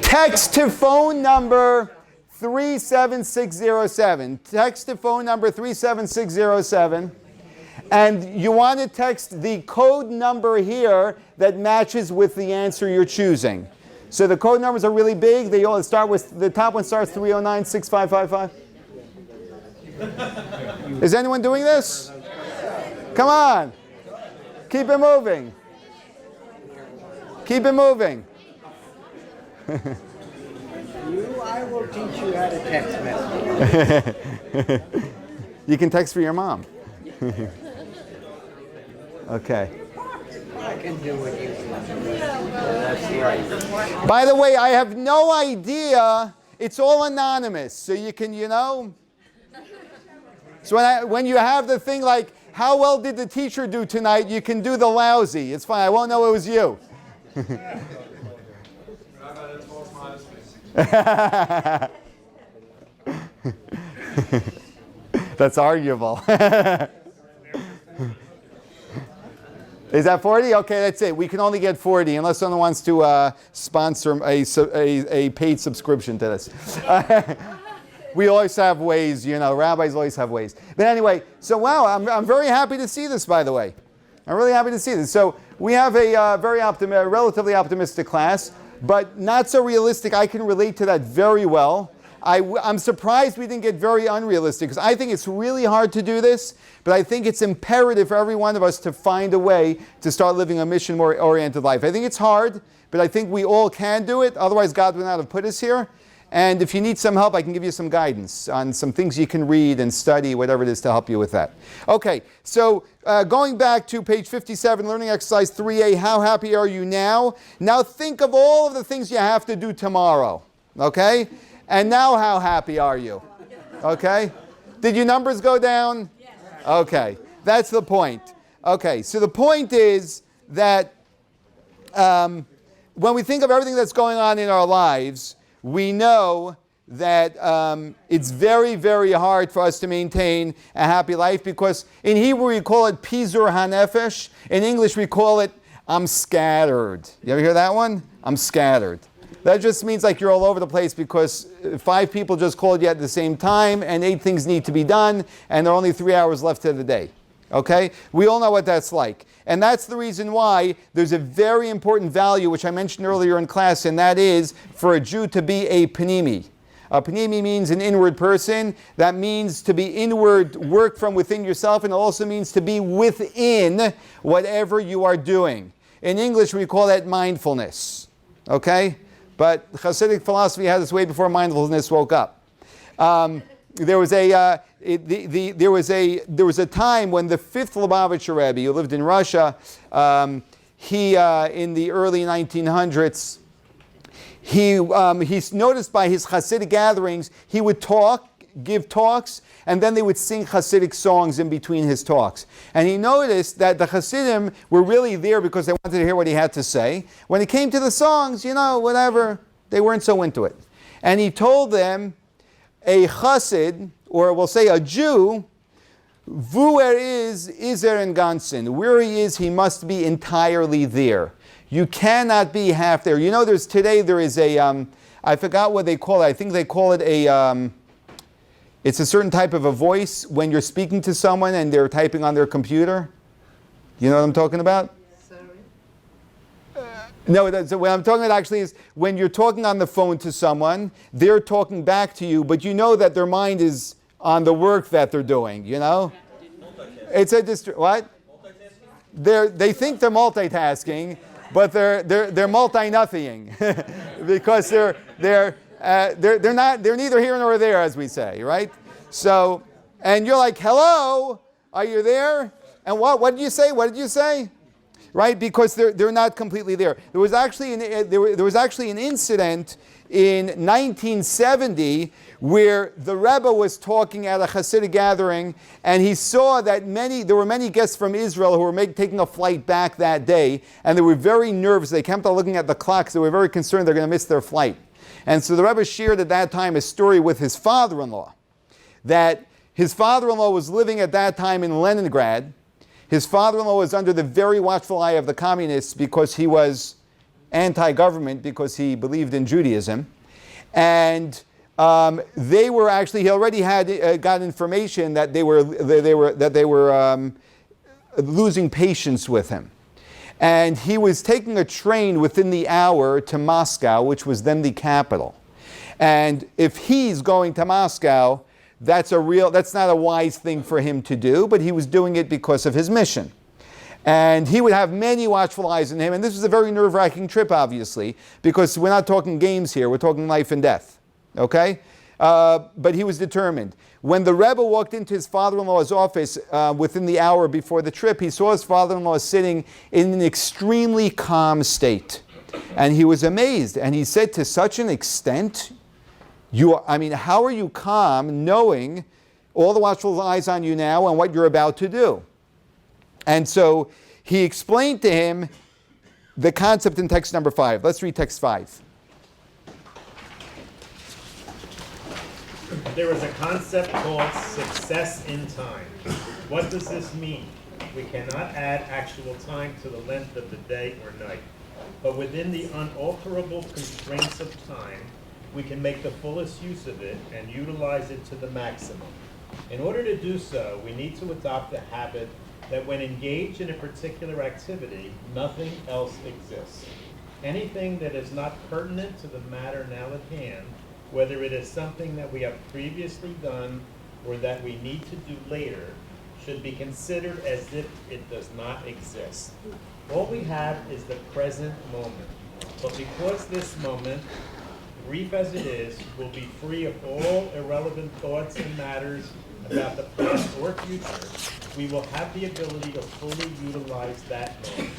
Text to phone number 37607. Text to phone number 37607. And you want to text the code number here that matches with the answer you're choosing. So the code numbers are really big. They all start with, the top one starts 309-6555. Is anyone doing this? Come on. Keep it moving. Keep it moving. I will teach you how to text message. You can text for your mom. Okay. I can do what you can. That's right. By the way, I have no idea. It's all anonymous, so you can, So when you have the thing like, how well did the teacher do tonight, you can do the lousy. It's fine. I won't know it was you. That's arguable. Is that 40? Okay, that's it. We can only get 40 unless someone wants to sponsor a paid subscription to this. We always have ways, rabbis always have ways. But anyway, so wow, I'm very happy to see this, by the way. I'm really happy to see this. So we have a relatively optimistic class, but not so realistic. I can relate to that very well. I'm surprised we didn't get very unrealistic, because I think it's really hard to do this, but I think it's imperative for every one of us to find a way to start living a mission-oriented life. I think it's hard, but I think we all can do it. Otherwise, God would not have put us here. And if you need some help, I can give you some guidance on some things you can read and study, whatever it is to help you with that. Okay, so going back to page 57, learning exercise 3A, how happy are you now? Now think of all of the things you have to do tomorrow, okay? And now how happy are you? Okay? Did your numbers go down? Yes. Okay, that's the point. Okay, so the point is that when we think of everything that's going on in our lives, we know that it's very, very hard for us to maintain a happy life, because in Hebrew we call it pizur hanefesh. In English we call it I'm scattered. You ever hear that one? I'm scattered. That just means like you're all over the place because 5 people just called you at the same time and 8 things need to be done and there are only 3 hours left of the day. Okay? We all know what that's like. And that's the reason why there's a very important value, which I mentioned earlier in class, and that is for a Jew to be a panimi. A panimi means an inward person. That means to be inward, work from within yourself, and it also means to be within whatever you are doing. In English, we call that mindfulness. Okay? But Hasidic philosophy had its way before mindfulness woke up. There was a time when the 5th Lubavitcher Rebbe, who lived in Russia, he in the early 1900s, he's noticed by his Hasidic gatherings, he would give talks, and then they would sing Hasidic songs in between his talks. And he noticed that the Hasidim were really there because they wanted to hear what he had to say. When it came to the songs, whatever, they weren't so into it. And he told them, a Chassid, or we'll say a Jew, where is er in ganzen. Where he is, he must be entirely there. You cannot be half there. There is a, I forgot what they call it. I think they call it it's a certain type of a voice when you're speaking to someone and they're typing on their computer. You know what I'm talking about? No, what I'm talking about actually is when you're talking on the phone to someone, they're talking back to you, but you know that their mind is on the work that they're doing, It's a what? They think they're multitasking, but they're multi-nothing because they're neither here nor there, as we say, right? So, and you're like, hello, are you there? And what did you say? What did you say? Right? Because they're not completely there. There was actually an incident in 1970 where the Rebbe was talking at a Hasidic gathering, and he saw that there were many guests from Israel who were taking a flight back that day, and they were very nervous. They kept on looking at the clocks. They were very concerned they're going to miss their flight. And so the Rebbe shared at that time a story with his father-in-law, that his father-in-law was living at that time in Leningrad. His father-in-law was under the very watchful eye of the communists because he was anti-government, because he believed in Judaism. And they were actually, he already had got information that they were losing patience with him. And he was taking a train within the hour to Moscow, which was then the capital. And if he's going to Moscow, that's not a wise thing for him to do, but he was doing it because of his mission. And he would have many watchful eyes on him, and this was a very nerve-wracking trip, obviously, because we're not talking games here, we're talking life and death, okay? But he was determined. When the Rebbe walked into his father-in-law's office within the hour before the trip, he saw his father-in-law sitting in an extremely calm state. And he was amazed, and he said, to such an extent, how are you calm knowing all the watchful eyes on you now and what you're about to do? And so he explained to him the concept in text number 5. Let's read text 5. there is a concept called success in time. What does this mean? We cannot add actual time to the length of the day or night. But within the unalterable constraints of time, we can make the fullest use of it and utilize it to the maximum. In order to do so, we need to adopt the habit that when engaged in a particular activity, nothing else exists. Anything that is not pertinent to the matter now at hand, whether it is something that we have previously done or that we need to do later, should be considered as if it does not exist. All we have is the present moment. But because this moment, brief as it is, will be free of all irrelevant thoughts and matters about the past or future, we will have the ability to fully utilize that moment.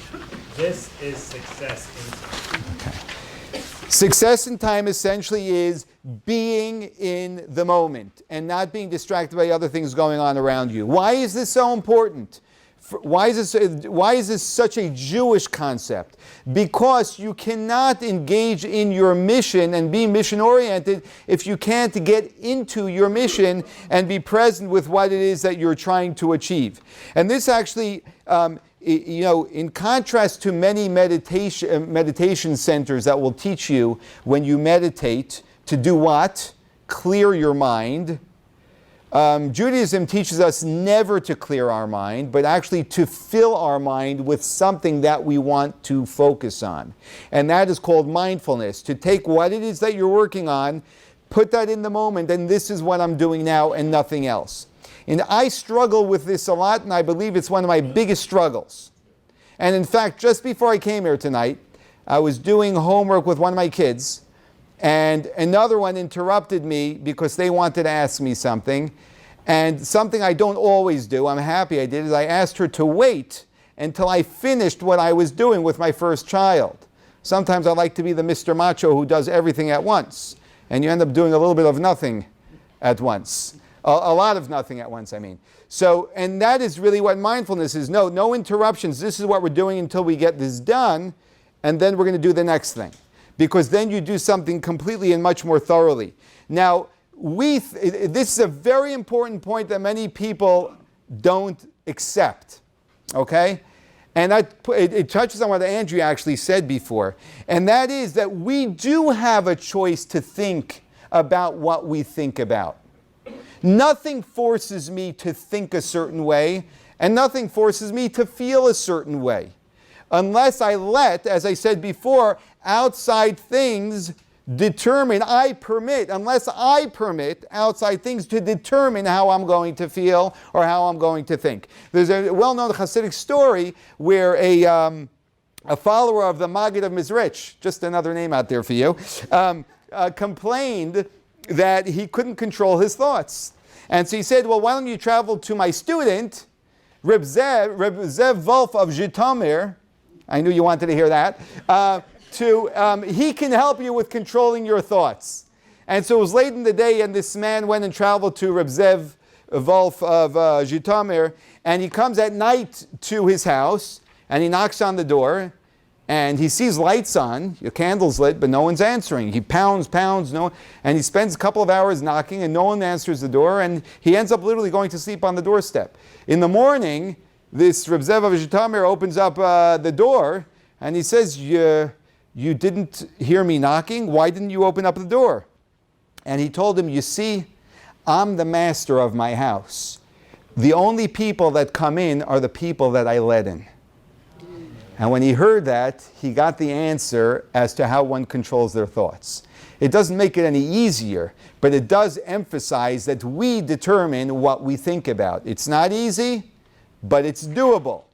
This is success in time. Success in time essentially is being in the moment and not being distracted by other things going on around you. Why is this so important? Why is this such a Jewish concept? Because you cannot engage in your mission and be mission-oriented if you can't get into your mission and be present with what it is that you're trying to achieve. And this actually, in contrast to many meditation centers that will teach you when you meditate to do what? Clear your mind. Judaism teaches us never to clear our mind, but actually to fill our mind with something that we want to focus on. And that is called mindfulness, to take what it is that you're working on, put that in the moment, and this is what I'm doing now and nothing else. And I struggle with this a lot, and I believe it's one of my biggest struggles. And in fact, just before I came here tonight, I was doing homework with one of my kids, and another one interrupted me because they wanted to ask me something. And something I don't always do, I'm happy I did, is I asked her to wait until I finished what I was doing with my first child. Sometimes I like to be the Mr. Macho who does everything at once. And you end up doing a little bit of nothing at once. A lot of nothing at once, I mean. So, and that is really what mindfulness is. No interruptions. This is what we're doing until we get this done, and then we're going to do the next thing. Because then you do something completely and much more thoroughly. Now, this is a very important point that many people don't accept, okay? And it touches on what Andrea actually said before. And that is that we do have a choice to think about what we think about. Nothing forces me to think a certain way, and nothing forces me to feel a certain way. Unless I let, as I said before, outside things determine, unless I permit outside things to determine how I'm going to feel or how I'm going to think. There's a well-known Hasidic story where a follower of the Maggid of Mizrich, just another name out there for you, complained that he couldn't control his thoughts. And so he said, well, why don't you travel to my student, Reb Zev Wolf of Zhitomir. I knew you wanted to hear that. He can help you with controlling your thoughts. And so it was late in the day, and this man went and traveled to Reb Zev Wolf of Zhitomir, and he comes at night to his house, and he knocks on the door, and he sees lights on, your candle's lit, but no one's answering. He pounds, and he spends a couple of hours knocking, and no one answers the door, and he ends up literally going to sleep on the doorstep. In the morning, this Reb Zev of Zhitomir opens up the door, and he says, you didn't hear me knocking? Why didn't you open up the door? And he told him, you see, I'm the master of my house. The only people that come in are the people that I let in. And when he heard that, he got the answer as to how one controls their thoughts. It doesn't make it any easier, but it does emphasize that we determine what we think about. It's not easy, but it's doable.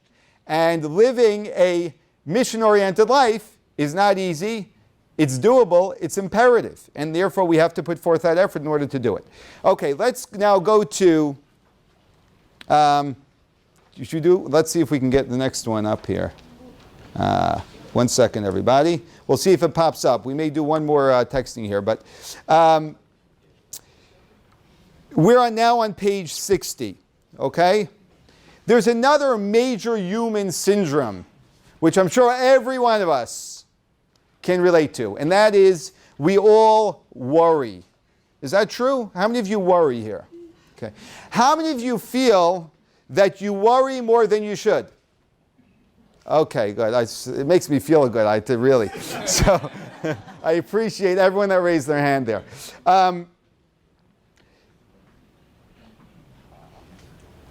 And living a mission-oriented life is not easy, it's doable, it's imperative. And therefore we have to put forth that effort in order to do it. Okay, let's now go to, let's see if we can get the next one up here. 1 second, everybody. We'll see if it pops up. We may do one more texting here, but we're now on page 60, okay? There's another major human syndrome, which I'm sure every one of us can relate to, and that is we all worry. Is that true? How many of you worry here? Okay. How many of you feel that you worry more than you should? Okay, good. It makes me feel good, really. So I appreciate everyone that raised their hand there.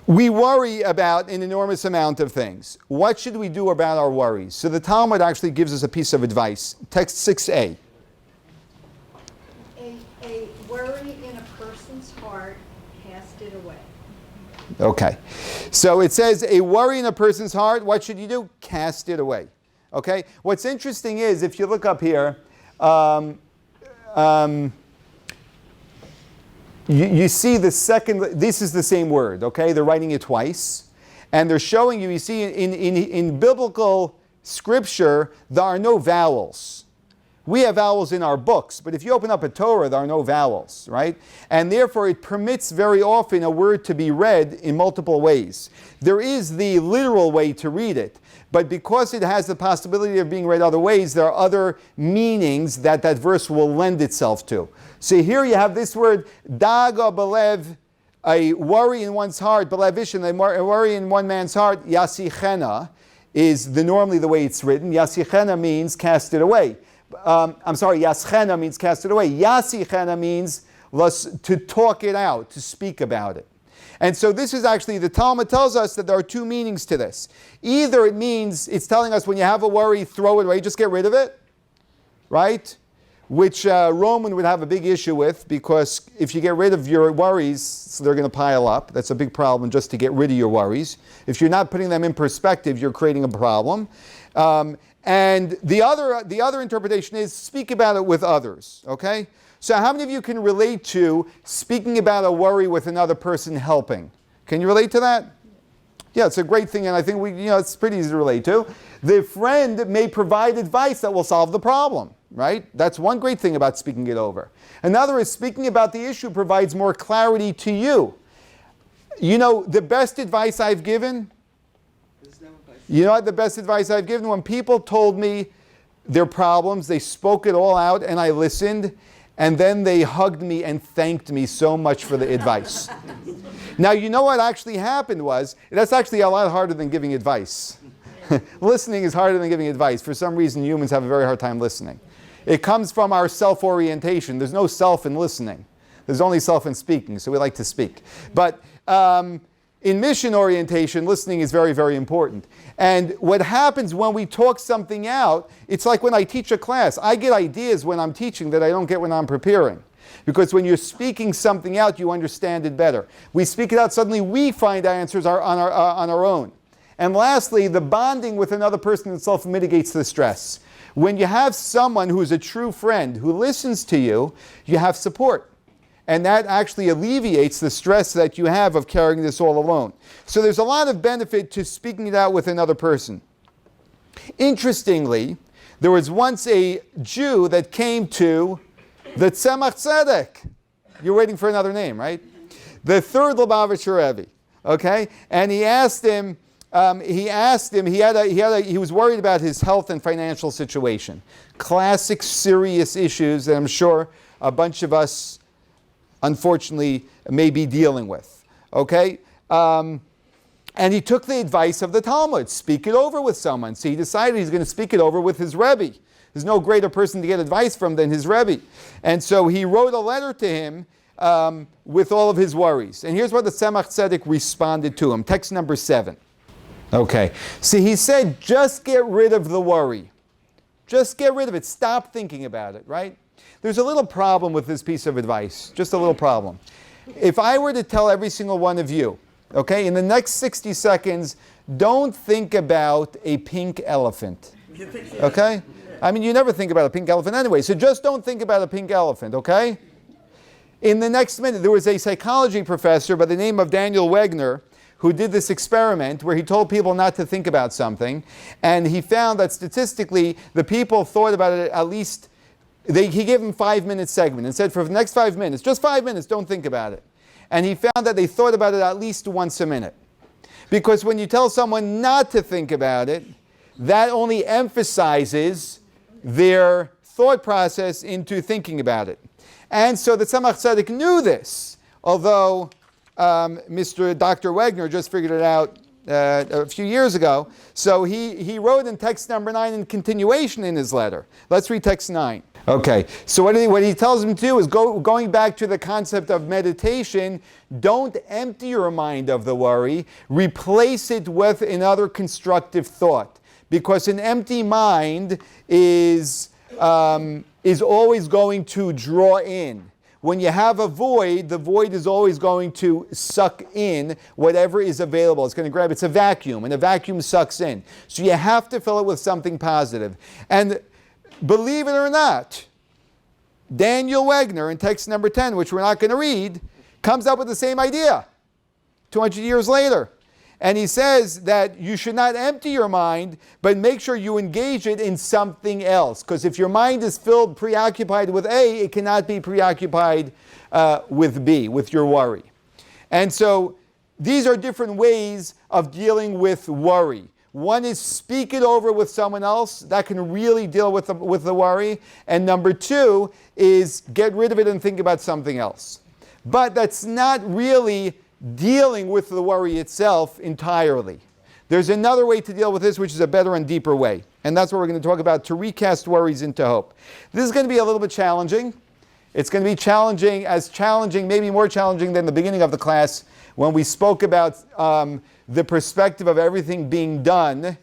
We worry about an enormous amount of things. What should we do about our worries? So the Talmud actually gives us a piece of advice. Text 6a. A worry in a person's heart, cast it away. Okay. So it says, a worry in a person's heart, what should you do? Cast it away. Okay? What's interesting is, if you look up here, you see the second, this is the same word, okay? They're writing it twice. And they're showing you, you see, in biblical scripture, there are no vowels. We have vowels in our books, but if you open up a Torah, there are no vowels, right? And therefore, it permits very often a word to be read in multiple ways. There is the literal way to read it, but because it has the possibility of being read other ways, there are other meanings that that verse will lend itself to. So here you have this word, daga belev, a worry in one's heart, belevishin, a worry in one man's heart, yasichena, is normally the way it's written. Yasichena means cast it away. Yaschena means cast it away. Yasichena means to talk it out, to speak about it. And so this is actually, the Talmud tells us that there are two meanings to this. Either it means, it's telling us when you have a worry, throw it away, just get rid of it, right? Which Roman would have a big issue with, because if you get rid of your worries, so they're going to pile up. That's a big problem, just to get rid of your worries. If you're not putting them in perspective, you're creating a problem. And the other interpretation is speak about it with others, okay? So how many of you can relate to speaking about a worry with another person helping? Can you relate to that? Yeah, it's a great thing, and I think it's pretty easy to relate to. The friend may provide advice that will solve the problem, right? That's one great thing about speaking it over. Another is speaking about the issue provides more clarity to you. You know, the best advice I've given, the best advice I've given? When people told me their problems, they spoke it all out and I listened, and then they hugged me and thanked me so much for the advice. Now, you know what actually happened was, that's actually a lot harder than giving advice. Listening is harder than giving advice. For some reason, humans have a very hard time listening. It comes from our self-orientation. There's no self in listening. There's only self in speaking, so we like to speak. But in mission orientation, listening is very, very important. And what happens when we talk something out, it's like when I teach a class. I get ideas when I'm teaching that I don't get when I'm preparing. Because when you're speaking something out, you understand it better. We speak it out, suddenly we find answers on our own. And lastly, the bonding with another person itself mitigates the stress. When you have someone who's a true friend who listens to you, you have support. And that actually alleviates the stress that you have of carrying this all alone. So there's a lot of benefit to speaking it out with another person. Interestingly, there was once a Jew that came to the Tzemach Tzedek. You're waiting for another name, right? The third Lubavitcher Rebbe, okay? And he asked him, he was worried about his health and financial situation. Classic serious issues that I'm sure a bunch of us unfortunately may be dealing with, okay? And he took the advice of the Talmud, speak it over with someone. So he decided he's going to speak it over with his Rebbe. There's no greater person to get advice from than his Rebbe. And so he wrote a letter to him with all of his worries. And here's what the Tzemach Tzedek responded to him. Text number 7. Okay. See, he said, just get rid of the worry. Just get rid of it. Stop thinking about it, right? There's a little problem with this piece of advice. Just a little problem. If I were to tell every single one of you, okay, in the next 60 seconds, don't think about a pink elephant. Okay? I mean, you never think about a pink elephant anyway, so just don't think about a pink elephant, okay? In the next minute, there was a psychology professor by the name of Daniel Wegner who did this experiment where he told people not to think about something, and he found that statistically, the people thought about it at least, he gave them 5-minute segment and said for the next 5 minutes, just 5 minutes, don't think about it. And he found that they thought about it at least once a minute. Because when you tell someone not to think about it, that only emphasizes their thought process into thinking about it. And so the Tzemach Tzedek knew this, although Dr. Wegner just figured it out a few years ago. So he wrote in text number 9 in continuation in his letter. Let's read text 9. Okay, so what he tells him to do is going back to the concept of meditation, don't empty your mind of the worry, replace it with another constructive thought. Because an empty mind is always going to draw in. When you have a void, the void is always going to suck in whatever is available. It's going to grab, it's a vacuum, and a vacuum sucks in. So you have to fill it with something positive. And believe it or not, Daniel Wegner in text number 10, which we're not going to read, comes up with the same idea 200 years later. And he says that you should not empty your mind, but make sure you engage it in something else. Because if your mind is preoccupied with A, it cannot be preoccupied with B, with your worry. And so these are different ways of dealing with worry. One is speak it over with someone else. That can really deal with the worry. And number 2 is get rid of it and think about something else. But that's not really dealing with the worry itself entirely. There's another way to deal with this, which is a better and deeper way. And that's what we're going to talk about, to recast worries into hope. This is going to be a little bit challenging. It's going to be challenging, maybe more challenging than the beginning of the class when we spoke about the perspective of everything being done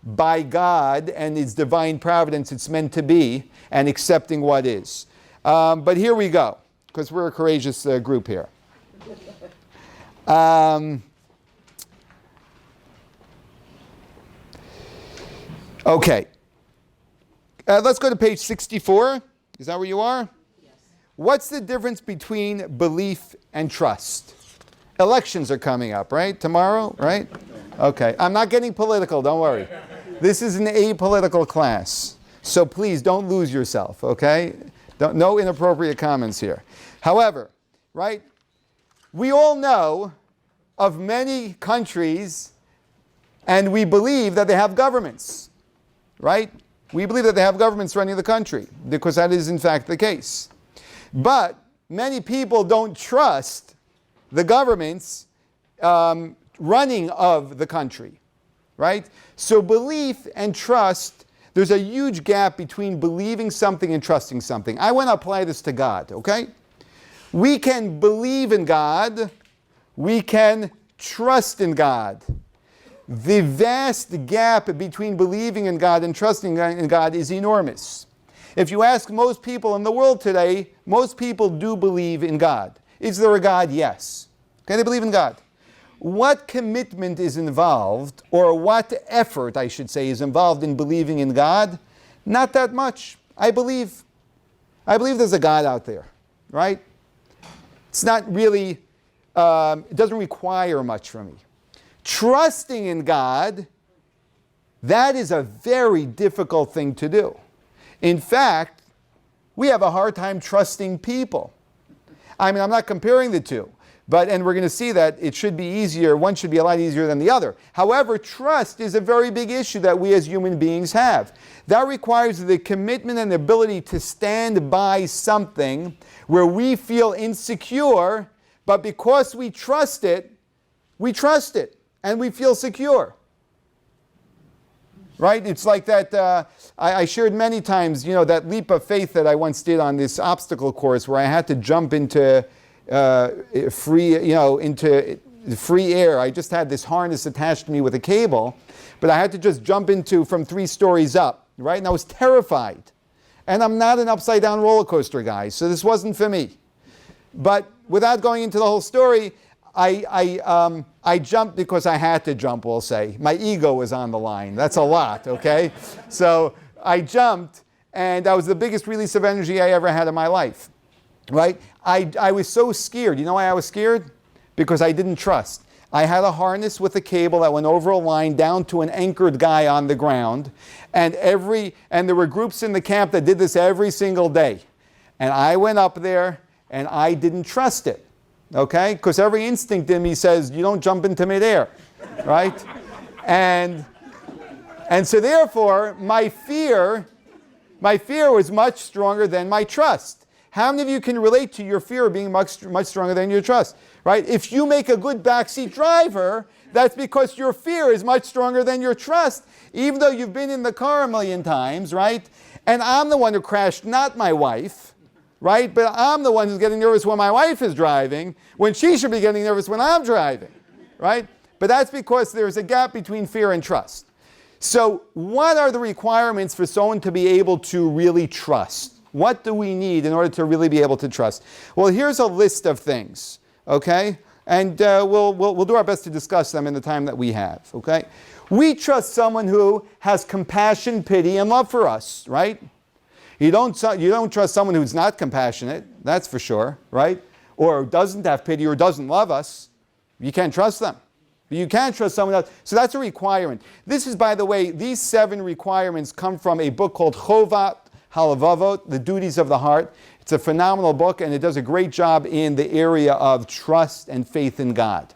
by God and its divine providence, it's meant to be, and accepting what is. But here we go, because we're a courageous group here. Okay. Let's go to page 64. Is that where you are? Yes. What's the difference between belief and trust? Elections are coming up, right? Tomorrow, right? Okay. I'm not getting political, don't worry. This is an apolitical class. So please don't lose yourself, okay? No inappropriate comments here. However, right? We all know of many countries, and we believe that they have governments, right? We believe that they have governments running the country, because that is in fact the case. But many people don't trust the governments running of the country, right? So belief and trust, there's a huge gap between believing something and trusting something. I want to apply this to God, okay? We can believe in God. We can trust in God. The vast gap between believing in God and trusting in God is enormous. If you ask most people in the world today, most people do believe in God. Is there a God? Yes. Okay, they believe in God. What commitment is involved, or what effort, I should say, is involved in believing in God? Not that much. I believe there's a God out there, right? It's not really, it doesn't require much from me. Trusting in God, that is a very difficult thing to do. In fact, we have a hard time trusting people. I mean, I'm not comparing the two, and we're going to see that it should be easier, one should be a lot easier than the other. However, trust is a very big issue that we as human beings have. That requires the commitment and the ability to stand by something where we feel insecure, but because we trust it, and we feel secure. Right? It's like that, I shared many times, that leap of faith that I once did on this obstacle course where I had to jump into into free air. I just had this harness attached to me with a cable, but I had to just jump from 3 stories up, right? And I was terrified. And I'm not an upside down roller coaster guy, so this wasn't for me. But without going into the whole story, I jumped because I had to jump, we'll say. My ego was on the line. That's a lot, okay? So I jumped, and that was the biggest release of energy I ever had in my life, right? I was so scared. You know why I was scared? Because I didn't trust. I had a harness with a cable that went over a line down to an anchored guy on the ground, and there were groups in the camp that did this every single day. And I went up there, and I didn't trust it. Okay? Because every instinct in me says, you don't jump into midair, right? And so therefore, my fear was much stronger than my trust. How many of you can relate to your fear being much stronger than your trust, right? If you make a good backseat driver, that's because your fear is much stronger than your trust, even though you've been in the car a million times, right? And I'm the one who crashed, not my wife, right? But I'm the one who's getting nervous when my wife is driving, when she should be getting nervous when I'm driving, right? But that's because there's a gap between fear and trust. So what are the requirements for someone to be able to really trust? What do we need in order to really be able to trust? Well, here's a list of things, okay? And we'll do our best to discuss them in the time that we have, okay? We trust someone who has compassion, pity, and love for us, right? You don't trust someone who's not compassionate, that's for sure, right? Or doesn't have pity or doesn't love us. You can't trust them. You can't trust someone else. So that's a requirement. This is, by the way, these 7 requirements come from a book called Chovat Halavavot, The Duties of the Heart. It's a phenomenal book, and it does a great job in the area of trust and faith in God.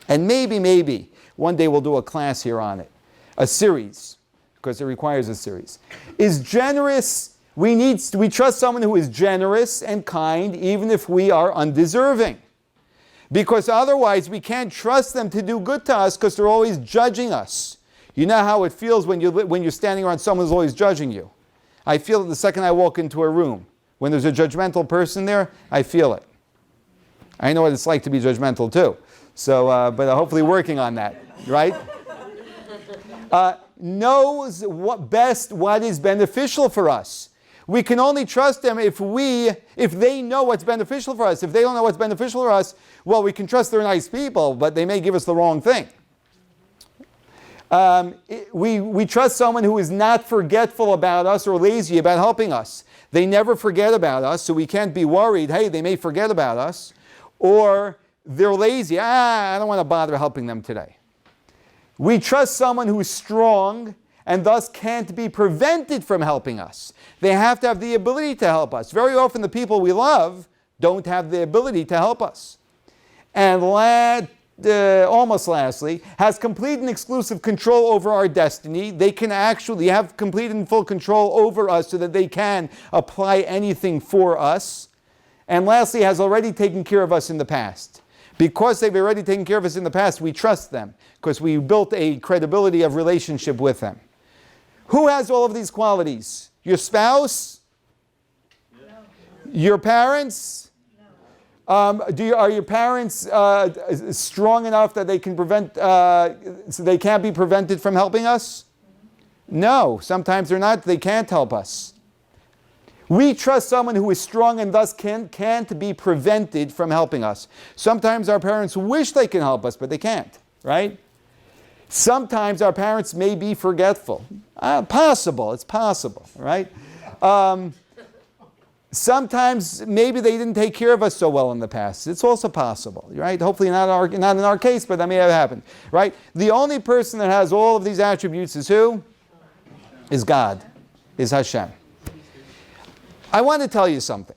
And maybe, one day we'll do a class here on it. A series, because it requires a series. Is generous, we trust someone who is generous and kind, even if we are undeserving. Because otherwise we can't trust them to do good to us because they're always judging us. You know how it feels when you're standing around someone who's always judging you. I feel it the second I walk into a room. When there's a judgmental person there, I feel it. I know what it's like to be judgmental too. So, but hopefully working on that, right? Knows what is beneficial for us. We can only trust them if they know what's beneficial for us. If they don't know what's beneficial for us, well, we can trust they're nice people, but they may give us the wrong thing. We trust someone who is not forgetful about us or lazy about helping us. They never forget about us, so we can't be worried, hey, they may forget about us. Or they're lazy, I don't want to bother helping them today. We trust someone who is strong and thus can't be prevented from helping us. They have to have the ability to help us. Very often the people we love don't have the ability to help us. And almost lastly, has complete and exclusive control over our destiny. They can actually have complete and full control over us so that they can apply anything for us. And lastly, has already taken care of us in the past. Because they've already taken care of us in the past, we trust them because we built a credibility of relationship with them. Who has all of these qualities? Your spouse? No. Your parents? No. Are your parents strong enough that they can so they can't be prevented from helping us? No, sometimes they're not. They can't help us. We trust someone who is strong and thus can't be prevented from helping us. Sometimes our parents wish they can help us, but they can't, right? Sometimes our parents may be forgetful. It's possible, right? Sometimes maybe they didn't take care of us so well in the past. It's also possible, right? Hopefully not in our case, but that may have happened, right? The only person that has all of these attributes is who? Is God, is Hashem. I want to tell you something.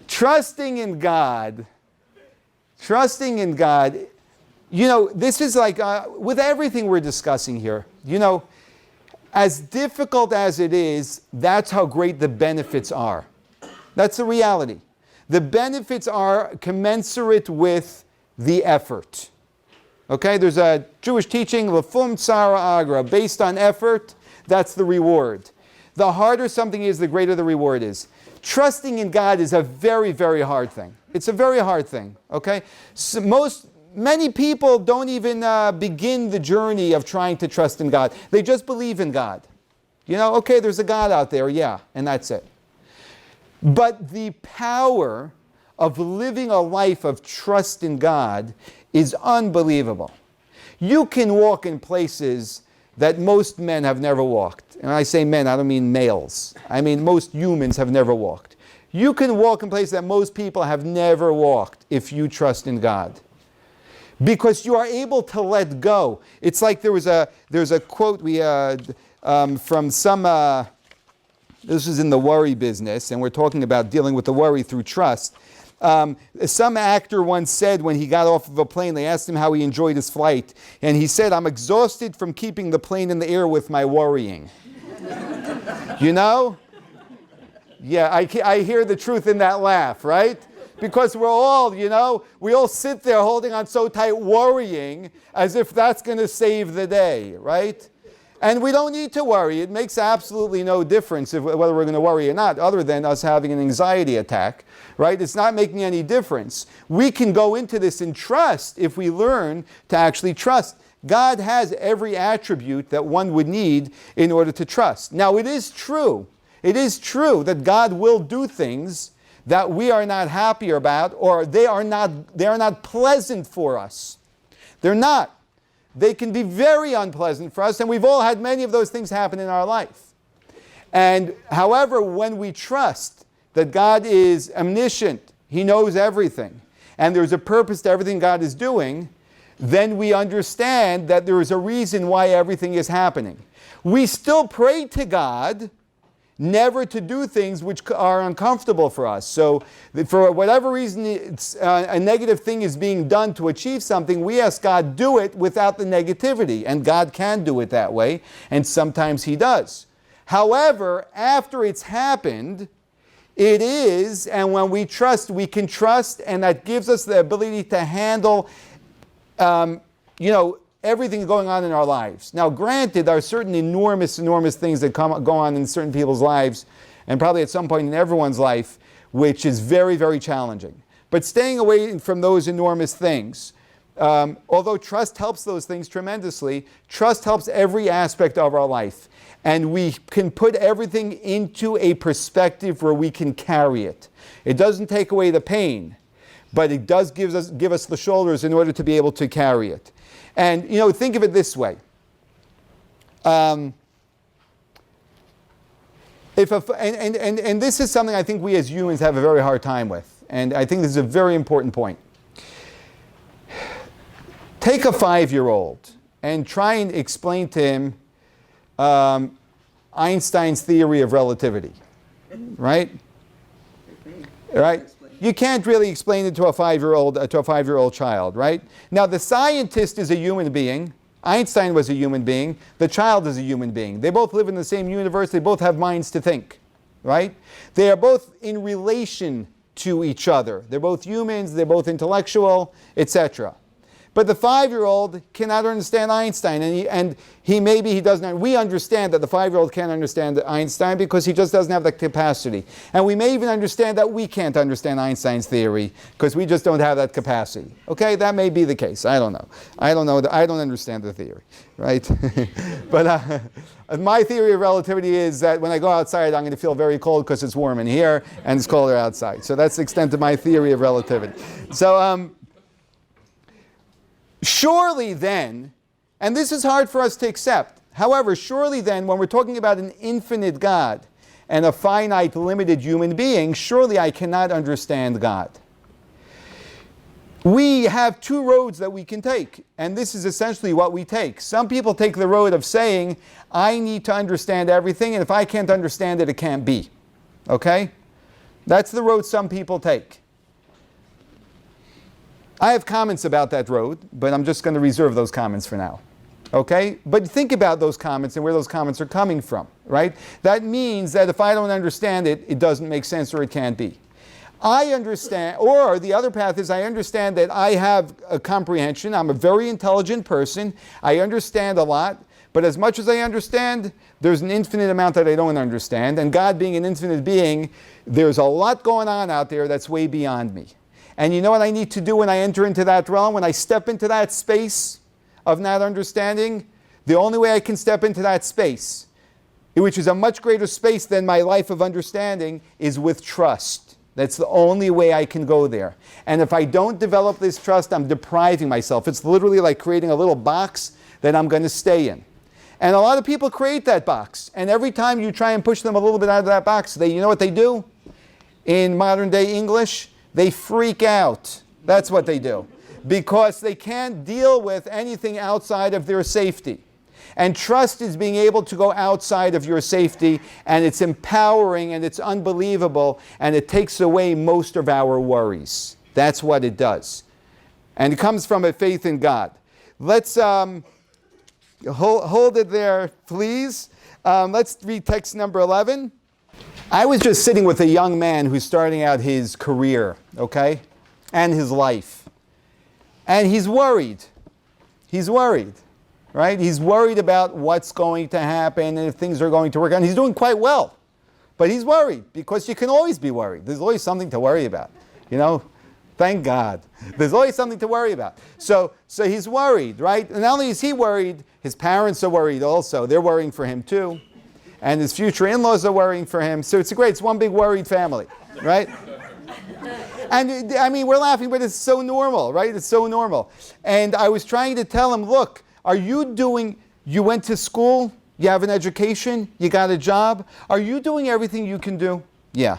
Trusting in God, you know, this is like, with everything we're discussing here, you know, as difficult as it is, that's how great the benefits are. That's the reality. The benefits are commensurate with the effort. Okay, there's a Jewish teaching, Lefum Tzara Agra, based on effort, that's the reward. The harder something is, the greater the reward is. Trusting in God is a very, very hard thing. It's a very hard thing, okay? So many people don't even begin the journey of trying to trust in God. They just believe in God. You know, okay, there's a God out there, yeah, and that's it. But the power of living a life of trust in God is unbelievable. You can walk in places that most men have never walked. And when I say men, I don't mean males. I mean most humans have never walked. You can walk in places that most people have never walked if you trust in God. Because you are able to let go. It's like there's a quote we had from some, this is in the worry business, and we're talking about dealing with the worry through trust. Some actor once said when he got off of a plane, they asked him how he enjoyed his flight, and he said, "I'm exhausted from keeping the plane in the air with my worrying." You know? Yeah, I hear the truth in that laugh, right? Because we're all, we all sit there holding on so tight, worrying as if that's going to save the day, right? And we don't need to worry. It makes absolutely no difference whether we're going to worry or not, other than us having an anxiety attack, right? It's not making any difference. We can go into this and trust if we learn to actually trust. God has every attribute that one would need in order to trust. Now, it is true that God will do things that we are not happy about, or they are not pleasant for us. They're not. They can be very unpleasant for us, and we've all had many of those things happen in our life. And however, when we trust that God is omniscient, He knows everything, and there's a purpose to everything God is doing, then we understand that there is a reason why everything is happening. We still pray to God never to do things which are uncomfortable for us. So for whatever reason a negative thing is being done to achieve something, we ask God, do it without the negativity. And God can do it that way, and sometimes He does. However, after it's happened, it is, and when we trust, we can trust, and that gives us the ability to handle everything going on in our lives. Now, granted, there are certain enormous things that go on in certain people's lives, and probably at some point in everyone's life, which is very, very challenging. But staying away from those enormous things, although trust helps those things tremendously, trust helps every aspect of our life. And we can put everything into a perspective where we can carry it. It doesn't take away the pain, but it does give us the shoulders in order to be able to carry it. And, think of it this way. And this is something I think we as humans have a very hard time with. And I think this is a very important point. Take a 5-year-old and try and explain to him Einstein's theory of relativity. Right? Right? You can't really explain it to a 5-year-old child, right? Now, the scientist is a human being. Einstein was a human being. The child is a human being. They both live in the same universe. They both have minds to think, right? They are both in relation to each other. They're both humans. They're both intellectual, etc. But the 5-year-old cannot understand Einstein, and he doesn't. We understand that the 5-year-old can't understand Einstein because he just doesn't have the capacity. And we may even understand that we can't understand Einstein's theory because we just don't have that capacity. Okay, that may be the case. I don't know. I don't understand the theory, right? But my theory of relativity is that when I go outside, I'm going to feel very cold because it's warm in here and it's colder outside. So that's the extent of my theory of relativity. So. Surely then, and this is hard for us to accept, however, surely then, when we're talking about an infinite God and a finite, limited human being, surely I cannot understand God. We have two roads that we can take, and this is essentially what we take. Some people take the road of saying, I need to understand everything, and if I can't understand it, it can't be. Okay? That's the road some people take. I have comments about that road, but I'm just going to reserve those comments for now. Okay? But think about those comments and where those comments are coming from, right? That means that if I don't understand it, it doesn't make sense or it can't be. I understand, or the other path is I understand that I have a comprehension. I'm a very intelligent person. I understand a lot, but as much as I understand, there's an infinite amount that I don't understand. And God being an infinite being, there's a lot going on out there that's way beyond me. And you know what I need to do when I enter into that realm? When I step into that space of not understanding, the only way I can step into that space, which is a much greater space than my life of understanding, is with trust. That's the only way I can go there. And if I don't develop this trust, I'm depriving myself. It's literally like creating a little box that I'm going to stay in. And a lot of people create that box. And every time you try and push them a little bit out of that box, you know what they do? In modern day English, they freak out. That's what they do. Because they can't deal with anything outside of their safety. And trust is being able to go outside of your safety, and it's empowering, and it's unbelievable, and it takes away most of our worries. That's what it does. And it comes from a faith in God. Let's hold it there, please. Let's read text number 11. I was just sitting with a young man who's starting out his career, okay, and his life. And he's worried. He's worried, right? He's worried about what's going to happen and if things are going to work out. And he's doing quite well. But he's worried because you can always be worried. There's always something to worry about, you know? Thank God. There's always something to worry about. So he's worried, right? And not only is he worried, his parents are worried also. They're worrying for him too. And his future in-laws are worrying for him. So it's one big worried family, right? And I mean, we're laughing, but it's so normal, right? It's so normal. And I was trying to tell him, look, you went to school, you have an education, you got a job. Are you doing everything you can do? Yeah.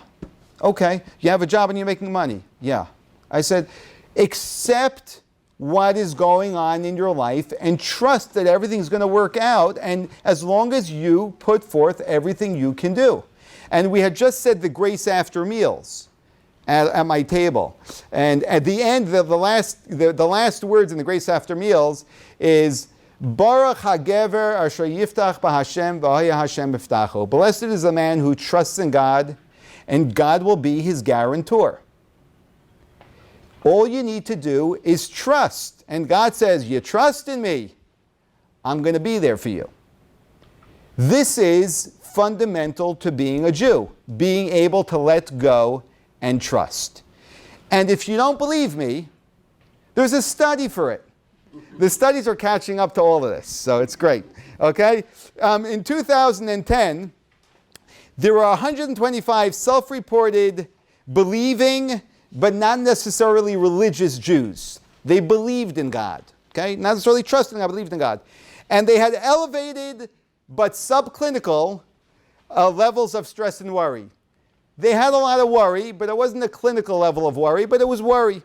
Okay. You have a job and you're making money? Yeah. I said, accept what is going on in your life and trust that everything's going to work out, and as long as you put forth everything you can do. And we had just said the grace after meals at my table. And at the end, the last words in the grace after meals is, Baruch HaGever Asher Yiftach BaHashem V'Haya Hashem Yiftacho. Blessed is the man who trusts in God, and God will be his guarantor. All you need to do is trust. And God says, you trust in me, I'm going to be there for you. This is fundamental to being a Jew, being able to let go and trust. And if you don't believe me, there's a study for it. The studies are catching up to all of this, so it's great. Okay? In 2010, there were 125 self-reported believing but not necessarily religious Jews. They believed in God, okay? Not necessarily trusted in God, believed in God. And they had elevated but subclinical levels of stress and worry. They had a lot of worry, but it wasn't a clinical level of worry, but it was worry,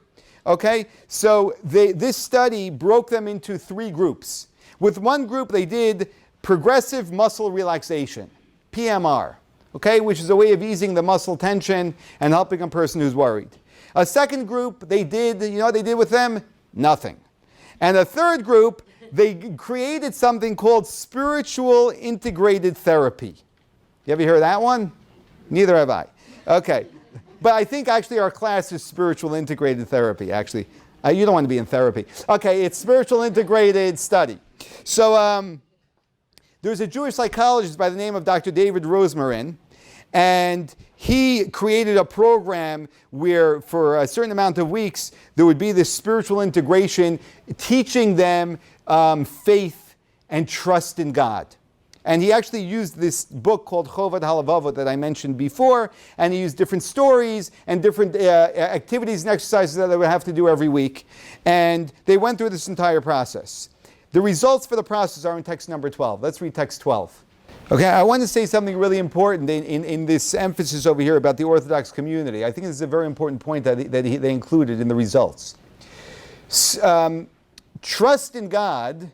okay? So this study broke them into 3 groups. With one group, they did progressive muscle relaxation, PMR, okay, which is a way of easing the muscle tension and helping a person who's worried. A second group, they did, you know what they did with them? Nothing. And a third group, they created something called spiritual integrated therapy. You ever hear of that one? Neither have I. Okay. But I think actually our class is spiritual integrated therapy, actually. You don't want to be in therapy. Okay, it's spiritual integrated study. So there's a Jewish psychologist by the name of Dr. David Rosmarin, and he created a program where for a certain amount of weeks there would be this spiritual integration, teaching them faith and trust in God. And he actually used this book called Chovad Halavavot that I mentioned before, and he used different stories and different activities and exercises that they would have to do every week. And they went through this entire process. The results for the process are in text number 12. Let's read text 12. Okay, I want to say something really important in this emphasis over here about the Orthodox community. I think this is a very important point that they included in the results. Trust in God,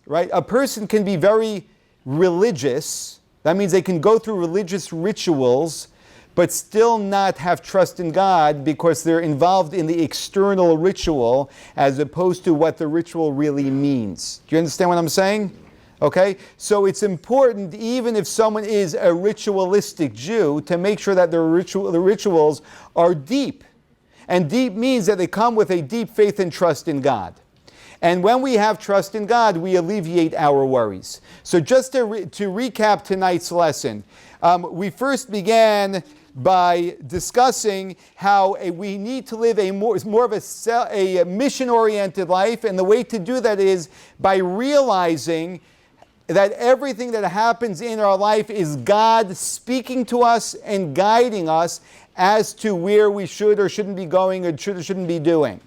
right? A person can be very religious. That means they can go through religious rituals, but still not have trust in God because they're involved in the external ritual as opposed to what the ritual really means. Do you understand what I'm saying? Okay, so it's important, even if someone is a ritualistic Jew, to make sure that the rituals are deep. And deep means that they come with a deep faith and trust in God. And when we have trust in God, we alleviate our worries. So just to recap tonight's lesson, we first began by discussing how we need to live more of a mission-oriented life, and the way to do that is by realizing that everything that happens in our life is God speaking to us and guiding us as to where we should or shouldn't be going or should or shouldn't be doing.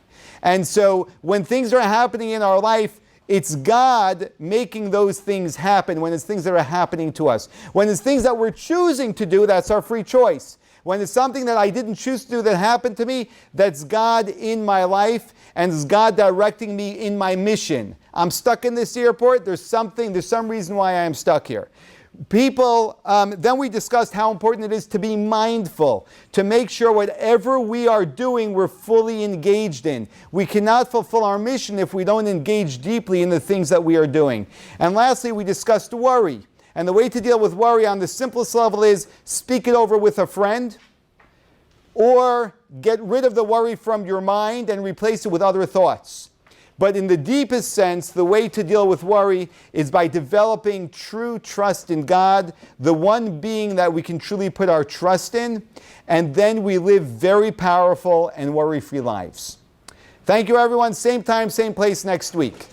And so when things are happening in our life, it's God making those things happen when it's things that are happening to us. When it's things that we're choosing to do, that's our free choice. When it's something that I didn't choose to do that happened to me, that's God in my life and it's God directing me in my mission. I'm stuck in this airport, there's some reason why I'm stuck here. Then we discussed how important it is to be mindful, to make sure whatever we are doing, we're fully engaged in. We cannot fulfill our mission if we don't engage deeply in the things that we are doing. And lastly, we discussed worry And the way to deal with worry on the simplest level is speak it over with a friend, or get rid of the worry from your mind and replace it with other thoughts. But in the deepest sense, the way to deal with worry is by developing true trust in God, the one being that we can truly put our trust in, and then we live very powerful and worry-free lives. Thank you, everyone. Same time, same place next week.